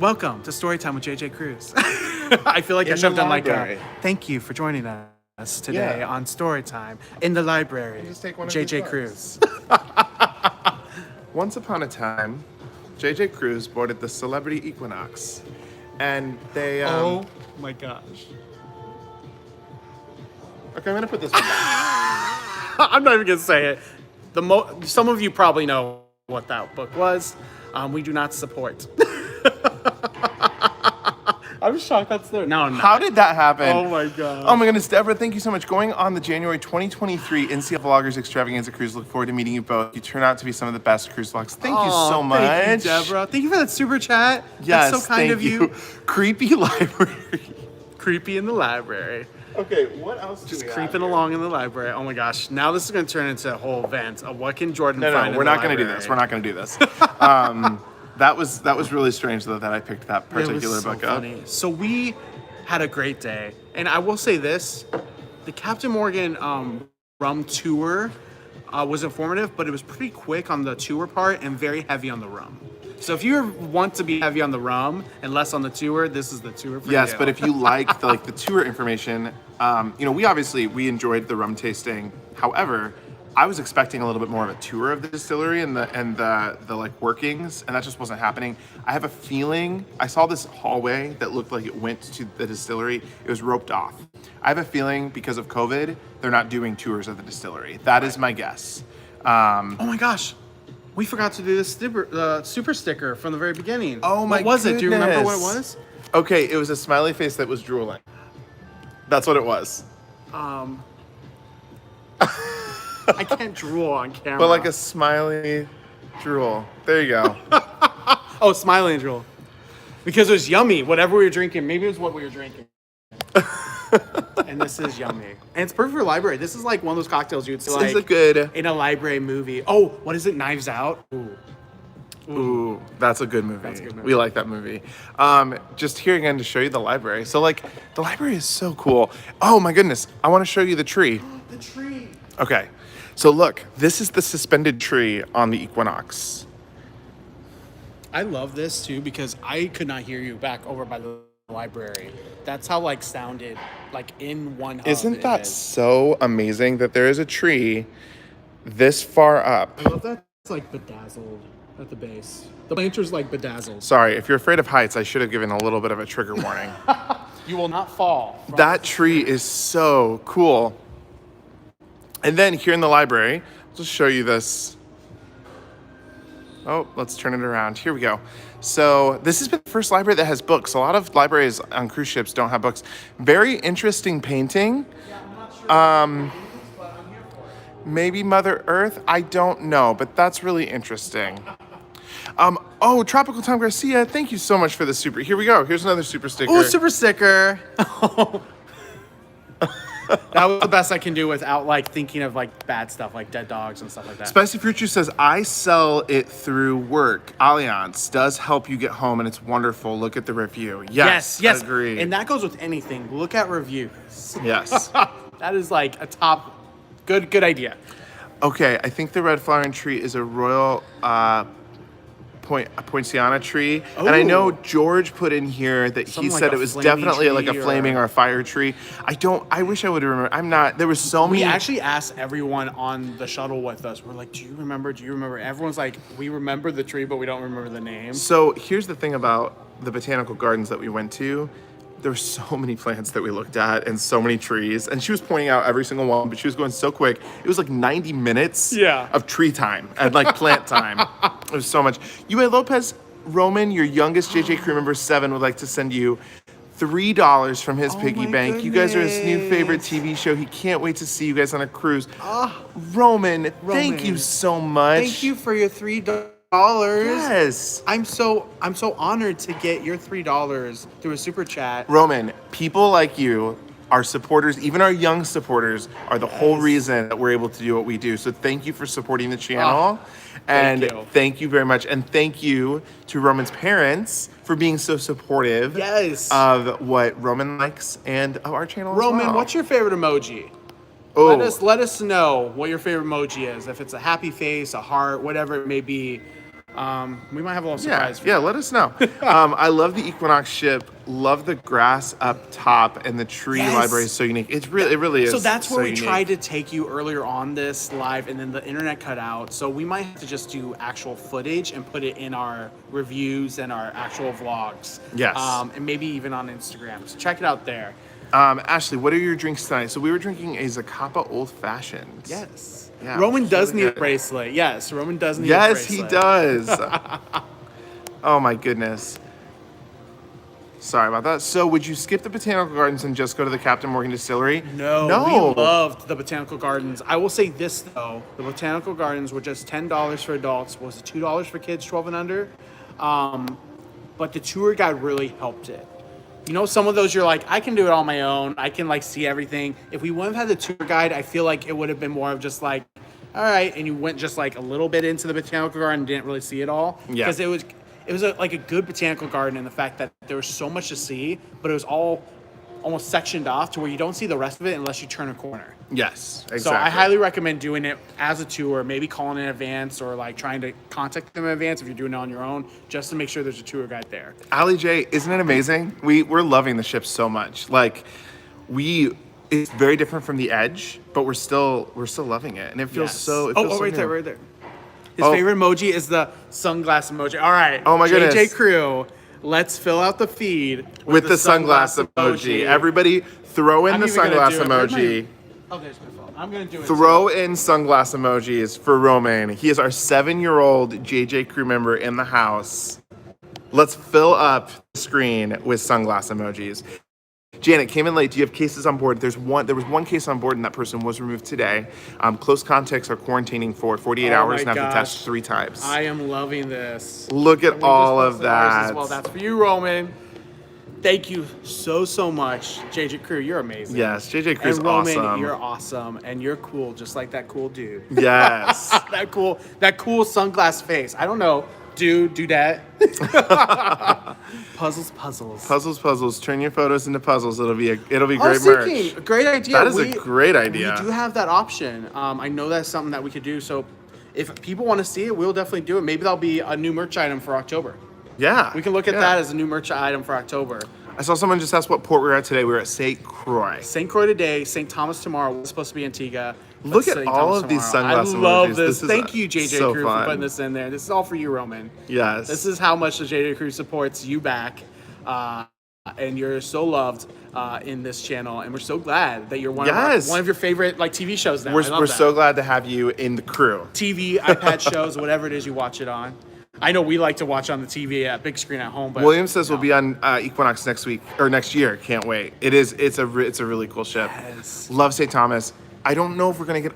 welcome to story time with JJ Cruz. I feel like I In should have the done like library. a thank you for joining us today Yeah. on story time in the library. Just take one of these JJ books. Cruz. Once upon a time, JJ Cruz boarded the Celebrity Equinox, and they. Oh my gosh. Okay, I'm gonna put this one back. I'm not even gonna say it. Some of you probably know what that book was. We do not support. I'm shocked that's there. No, I'm not. How did that happen? Oh my god. Oh my goodness, Deborah, thank you so much. Going on the January 2023 NCL Vloggers Extravaganza Cruise. Look forward to meeting you both. You turn out to be some of the best cruise vlogs. Thank you so much. Thank you, Deborah. Thank you for that super chat. Yes, That's so kind thank of you. Creepy library. Creepy in the library. Okay, what else do Just we have creeping here? along in the library. Oh my gosh. Now this is going to turn into a whole event of what can Jordan No, find we're in the not going to do library. this. We're not going to do this. That was really strange though that I picked that It was particular so book up. funny. So we had a great day. And I will say this, the Captain Morgan rum tour was informative, but it was pretty quick on the tour part and very heavy on the rum. So if you want to be heavy on the rum and less on the tour, this is the tour for you. Yes, but if you like the tour information, we enjoyed the rum tasting. However, I was expecting a little bit more of a tour of the distillery and the like workings, and that just wasn't happening. I have a feeling I saw this hallway that looked like it went to the distillery. It was roped off. I have a feeling because of COVID, they're not doing tours of the distillery. That is my guess. Oh my gosh. We forgot to do the super sticker from the very beginning. Oh my What was it? Do you remember what it goodness. was? Okay, it was a smiley face that was drooling. That's what it was. I can't drool on camera. But like a smiley drool. There you go. Oh, smiling drool. Because it was yummy. Whatever we were drinking, maybe it was what we were drinking. And this is yummy. And it's perfect for library. This is like one of those cocktails you'd see This like is a good. in a library movie. Oh, what is it? Knives Out? Ooh, that's a good movie. That's a good movie. We like that movie. Just here again to show you the library. So like the library is so cool. Oh my goodness, I want to show you the tree. The tree. Okay, so look, this is the suspended tree on the Equinox. I love this too because I could not hear you back over by the library. That's how like sounded like in one hub. Isn't that it is. so amazing that there is a tree this far up? I love that it's like bedazzled at the base. The planter's like bedazzled. Sorry, if you're afraid of heights, I should have given a little bit of a trigger warning. You will not fall. from That this tree is so cool. And then here in the library, I'll just show you this. Oh, let's turn it around. Here we go. So this has been the first library that has books. A lot of libraries on cruise ships don't have books. Very interesting painting. Maybe Mother Earth? I don't know, but that's really interesting. Oh, Tropical Tom Garcia, thank you so much for the super. Here we go. Here's another super sticker. Ooh, super sticker. That was the best I can do without like thinking of like bad stuff like dead dogs and stuff like that. Spicy Fruit Juice says, I sell it through work. Allianz does help you get home, and it's wonderful. Look at the review. Yes, Yes. agree. And that goes with anything. Look at reviews. Yes. That is like a top good idea. Okay, I think the red flowering tree is a royal poinciana tree. And I know George put in here that he said it was definitely like a flaming or a fire tree. I wish I would remember. I'm not, there was so many. We actually asked everyone on the shuttle with us. We're like, do you remember? Everyone's like, we remember the tree, but we don't remember the name. So here's the thing about the botanical gardens that we went to. There were so many plants that we looked at and so many trees. And she was pointing out every single one, but she was going so quick. It was like 90 minutes of tree time and like plant time. It was so much. UA Lopez Roman, your youngest JJ crew member 7, would like to send you $3 from his piggy bank. You guys are his new favorite TV show. He can't wait to see you guys on a cruise. Roman, thank you so much. Thank you for your $3. Yes. I'm so honored to get your $3 through a super chat. Roman, people like you, our supporters, even our young supporters, are the whole reason that we're able to do what we do. So thank you for supporting the channel. Thank you very much. And thank you to Roman's parents for being so supportive of what Roman likes and of our channel Roman, as well. what's your favorite emoji? Oh. Let us know what your favorite emoji is. If it's a happy face, a heart, whatever it may be. We might have a little surprise for you. Let us know. I love the Equinox ship. Love the grass up top, and the tree library is so unique. It really is. So that's where we unique. tried to take you earlier on this live, and then the internet cut out. So we might have to just do actual footage and put it in our reviews and our actual vlogs. Yes. And maybe even on Instagram. So check it out there. Ashley, what are your drinks tonight? So we were drinking a Zacapa Old Fashioned. Yes. Yeah, Roman does really need a good. bracelet. Yes, Roman does need a Yes, bracelet. he does. Oh my goodness. Sorry about that. So would you skip the Botanical Gardens and just go to the Captain Morgan Distillery? No, we loved the Botanical Gardens. I will say this though, the Botanical Gardens were just $10 for adults. Was it $2 for kids 12 and under? But the tour guide really helped it. You know, some of those you're like, I can do it on my own. I can like see everything. If we wouldn't have had the tour guide, I feel like it would have been more of just like, all right, and you went just like a little bit into the Botanical Garden and didn't really see it all. Yeah. Because it was like a good Botanical Garden in the fact that there was so much to see, but it was all almost sectioned off to where you don't see the rest of it unless you turn a corner. Yes, exactly. So I highly recommend doing it as a tour, maybe calling in advance or like trying to contact them in advance if you're doing it on your own, just to make sure there's a tour guide there. Ali J, isn't it amazing? We're loving the ship so much. Like it's very different from the Edge, but we're still loving it, and it feels so. It feels so right new. there. His favorite emoji is the sunglass emoji. All right. Oh my goodness. JJ Crew, let's fill out the feed with the sunglass emoji. Everybody, throw in the sunglass emoji. Oh, there's my phone. I'm gonna do it. Throw in sunglass emojis for Roman. He is our 7-year-old JJ crew member in the house. Let's fill up the screen with sunglass emojis. Janet came in late. Do you have cases on board? There was one case on board, and that person was removed today. Close contacts are quarantining for 48 hours and have to test 3 times. I am loving this. Look at all of that. Well, that's for you, Roman. Thank you so much, JJ Crew. You're amazing. Yes, JJ Crew's and Roman, awesome. You're awesome, and you're cool, just like that cool dude. Yes. that cool sunglass face. I don't know. Do that. Puzzles. Turn your photos into puzzles. It'll be great merch. Great idea. That is a great idea. We do have that option. I know that's something that we could do. So if people want to see it, we'll definitely do it. Maybe that'll be a new merch item for October. Yeah. We can look at that as a new merch item for October. I saw someone just ask what port we were at today. We were at St. Croix. St. Croix today, St. Thomas tomorrow. We're supposed to be Antigua. Look at all of these sunglass emojis. I love this. Is Thank you, JJ so Crew, fun. for putting this in there. This is all for you, Roman. Yes. This is how much the JJ Crew supports you back. and you're so loved in this channel, and we're so glad that you're one Yes. of your favorite like TV shows now. I We're love that. so glad to have you in the crew. TV, iPad shows, whatever it is you watch it on. I know we like to watch on the TV at big screen at home, but William says we'll be on Equinox next week or next year. Can't wait. It's a really cool ship. Yes. Love St. Thomas. I don't know if we're gonna get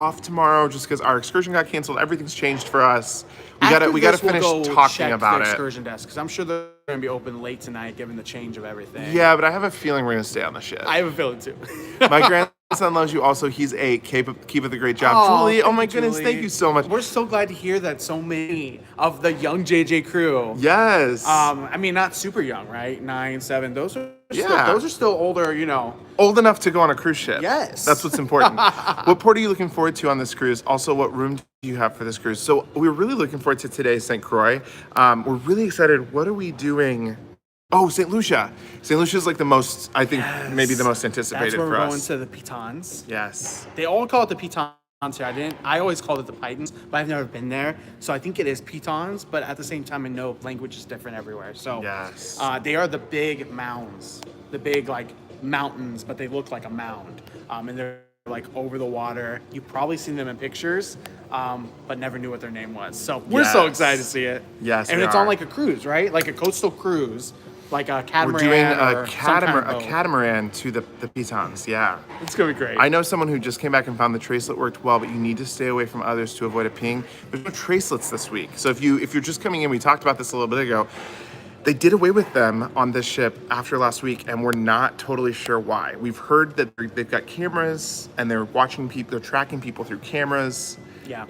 off tomorrow just because our excursion got canceled. Everything's changed for us. We gotta finish talking about the it. excursion desk because I'm sure they're gonna be open late tonight, given the change of everything. Yeah, but I have a feeling we're gonna stay on the ship. I have a feeling too. My grandson loves you. Also, he's a keep up the great job, Julie. Oh my goodness, thank you so much. We're so glad to hear that so many of the young JJ crew. Yes. I mean, not super young, right? 9, 7. Those are still older. You know, old enough to go on a cruise ship. Yes. That's what's important. What port are you looking forward to on this cruise? Also, what room do you have for this cruise? So we're really looking forward to today's St. Croix. We're really excited. What are we doing? Oh, St. Lucia. St. Lucia is like the most, I think, maybe the most anticipated that's where for we're us. going to the Pitons. Yes. They all call it the Pitons here. I always called it the Pitons, but I've never been there. So I think it is Pitons, but at the same time, I know language is different everywhere. So Yes. They are the big mounds, the big like mountains, but they look like a mound. And they're like over the water. You've probably seen them in pictures, but never knew what their name was. So we're so Yes. excited to see it. Yes, And we it's are. on like a cruise, right? Like a coastal cruise, like a catamaran. We're doing or a some kind of boat. catamaran to the Pitons. Yeah. It's gonna be great. I know someone who just came back and found the tracelet worked well, but you need to stay away from others to avoid a ping. There's no tracelets this week. So if you're just coming in, we talked about this a little bit ago. They did away with them on this ship after last week, and we're not totally sure why. We've heard that they've got cameras and they're watching people, they're tracking people through cameras. Yeah.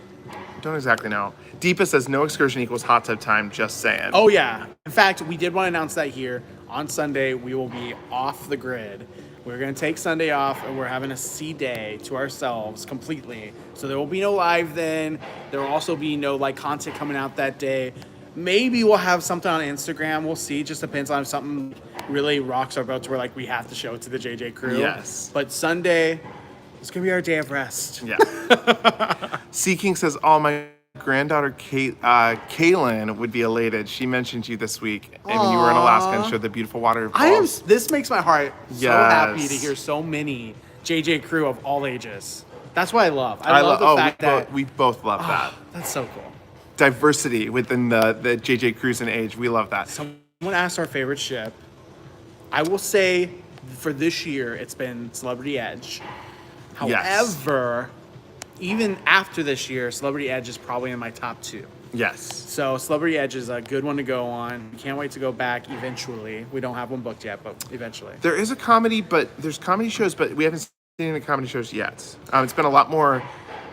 Don't exactly know. Deepa says no excursion equals hot tub time, just saying. Oh yeah. In fact, we did want to announce that here. On Sunday, we will be off the grid. We're going to take Sunday off, and we're having a sea day to ourselves completely. So there will be no live then. There will also be no like content coming out that day. Maybe we'll have something on Instagram. We'll see. Just depends on if something really rocks our boat to where like we have to show it to the JJ crew. Yes. But Sunday, it's going to be our day of rest. Yeah. Sea King says, oh, my granddaughter Kaylin would be elated. She mentioned you this week and when you were in Alaska and showed the beautiful water falls. This makes my heart so Yes. happy to hear so many JJ crew of all ages. That's what I love. I love the fact that we both love that. that's so cool. Diversity within the JJ cruise and age. We love that. Someone asked our favorite ship. I will say for this year, it's been Celebrity Edge. Yes. However, even after this year, Celebrity Edge is probably in my top 2. Yes. So Celebrity Edge is a good one to go on. Can't wait to go back eventually. We don't have one booked yet, but eventually. There is a comedy, but there's comedy shows, but we haven't seen any comedy shows yet. It's been a lot more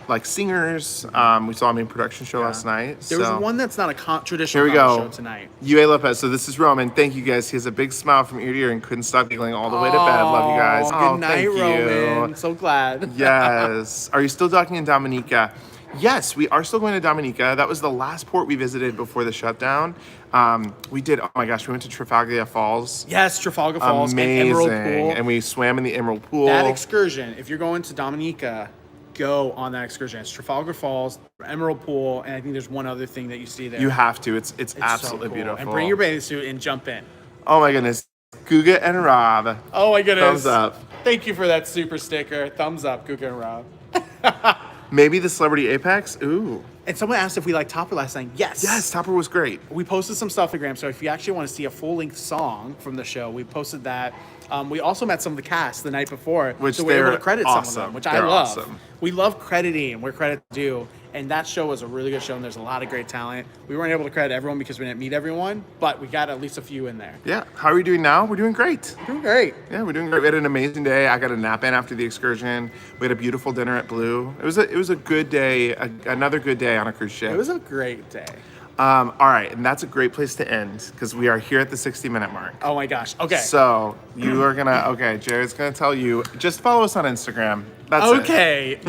like singers. We saw a main production show last night. There was one that's not a traditional Here we comedy go. show tonight. UA Lopez. So this is Roman. Thank you guys. He has a big smile from ear to ear and couldn't stop giggling all the way to bed. Love you guys. Good night, thank Roman. you. So glad. Yes. Are you still docking in Dominica? Yes, we are still going to Dominica. That was the last port we visited before the shutdown. We did, oh my gosh, we went to Trafalgar Falls. Yes, Trafalgar Falls Amazing. and Emerald Pool. And we swam in the Emerald Pool. That excursion, if you're going to Dominica, go on that excursion. It's Trafalgar Falls, Emerald Pool, and I think there's one other thing that you see there. You have to. It's It's absolutely so cool. beautiful. And bring your bathing suit and jump in. Oh my goodness. Guga and Rob. Oh my goodness. Thumbs up. Thank you for that super sticker. Thumbs up, Guga and Rob. Maybe the Celebrity Apex? Ooh. And someone asked if we liked Topper last night. Yes. Yes, Topper was great. We posted some stuff on Instagram, so if you actually want to see a full-length song from the show, we posted that. We also met some of the cast the night before, Which so we were able they're to credit some of awesome. them, which I They're love. awesome. We love crediting where credit's due, and that show was a really good show, and there's a lot of great talent. We weren't able to credit everyone because we didn't meet everyone, but we got at least a few in there. Yeah. How are we doing now? We're doing great. Doing great. Yeah, we're doing great. We had an amazing day. I got a nap in after the excursion. We had a beautiful dinner at Blue. It was a good day, another good day on a cruise ship. It was a great day. All right, and that's a great place to end because we are here at the 60-minute mark. Oh my gosh. Okay. So you are gonna Jared's gonna tell you just follow us on Instagram. That's it. Okay.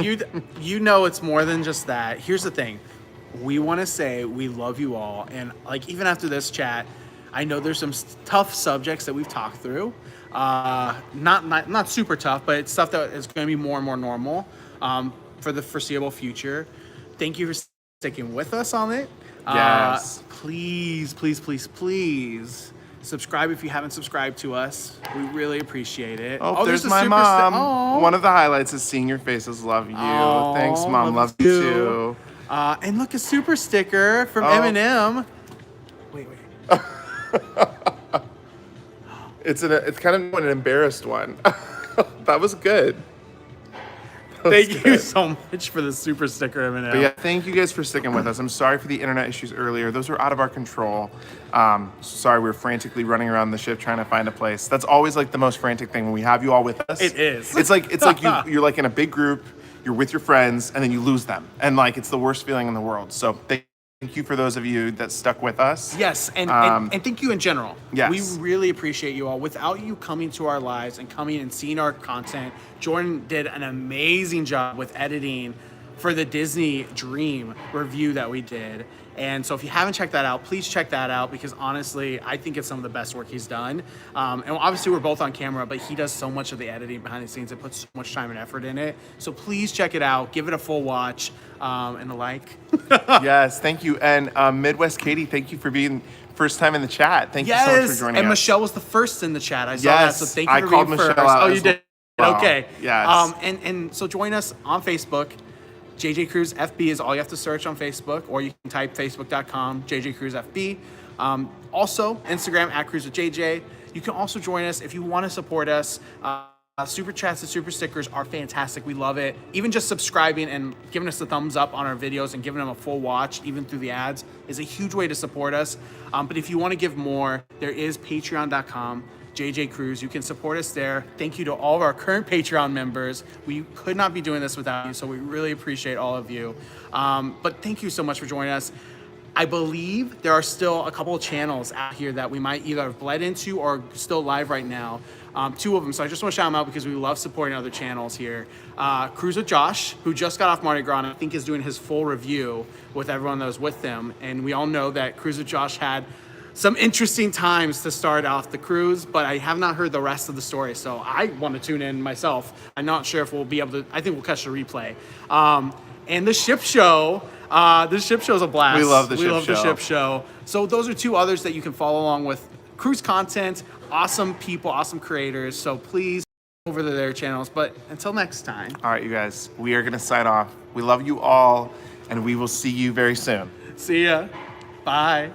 you know it's more than just that. Here's the thing. We want to say we love you all, and like even after this chat, I know there's some tough subjects that we've talked through. Not super tough, but it's stuff that is going to be more and more normal for the foreseeable future. Thank you for sticking with us on it. Yes. Please Subscribe if you haven't subscribed to us. We really appreciate it. Oh, there's a my super mom. Oh. One of the highlights is seeing your faces. Love you. Oh, Thanks, mom. Love you too. And look, a super sticker from Oh. Eminem. Wait. It's kind of an embarrassed one. That was good. Thank you so much for the super sticker, Eminem. But yeah, thank you guys for sticking with us. I'm sorry for the internet issues earlier. Those were out of our control. Sorry, we were frantically running around the ship trying to find a place. That's always like the most frantic thing when we have you all with us. It is. It's like you're like in a big group, you're with your friends, and then you lose them. And like it's the worst feeling in the world. So thank you for those of you that stuck with us. Yes, and thank you in general. Yes. We really appreciate you all. Without you coming to our lives and coming and seeing our content, Jordan did an amazing job with editing for the Disney Dream review that we did. And so if you haven't checked that out, please check that out because honestly, I think it's some of the best work he's done. And obviously we're both on camera, but he does so much of the editing behind the scenes and puts so much time and effort in it. So please check it out, give it a full watch, and the like. Yes, thank you. And Midwest Katie, thank you for being first time in the chat. Thank you so much for joining and us. Michelle was the first in the chat. I saw Yes, that, so thank you I for called being Michelle first. out Oh, as you did? well. Okay. Yes. And so join us on Facebook. JJ Cruise FB is all you have to search on Facebook, or you can type facebook.com JJ Cruise FB. Also, Instagram at cruisewithjj. You can also join us if you want to support us. Super chats and super stickers are fantastic. We love it. Even just subscribing and giving us a thumbs up on our videos and giving them a full watch, even through the ads, is a huge way to support us. But if you want to give more, there is patreon.com. JJ Cruise. You can support us there. Thank you to all of our current Patreon members. We could not be doing this without you, so we really appreciate all of you. But thank you so much for joining us. I believe there are still a couple of channels out here that we might either have bled into or still live right now. 2 of them, so I just want to shout them out because we love supporting other channels here. Cruise with Josh, who just got off Mardi Gras and I think is doing his full review with everyone that was with them. And we all know that Cruise with Josh had some interesting times to start off the cruise, but I have not heard the rest of the story, so I want to tune in myself. I'm not sure if we'll be able to. I think we'll catch the replay. And the ship show. The ship show is a blast. We love the ship show. So those are 2 others that you can follow along with cruise content. Awesome people, awesome creators. So please over to their channels. But until next time. All right, you guys, we are going to sign off. We love you all, and we will see you very soon. See ya. Bye.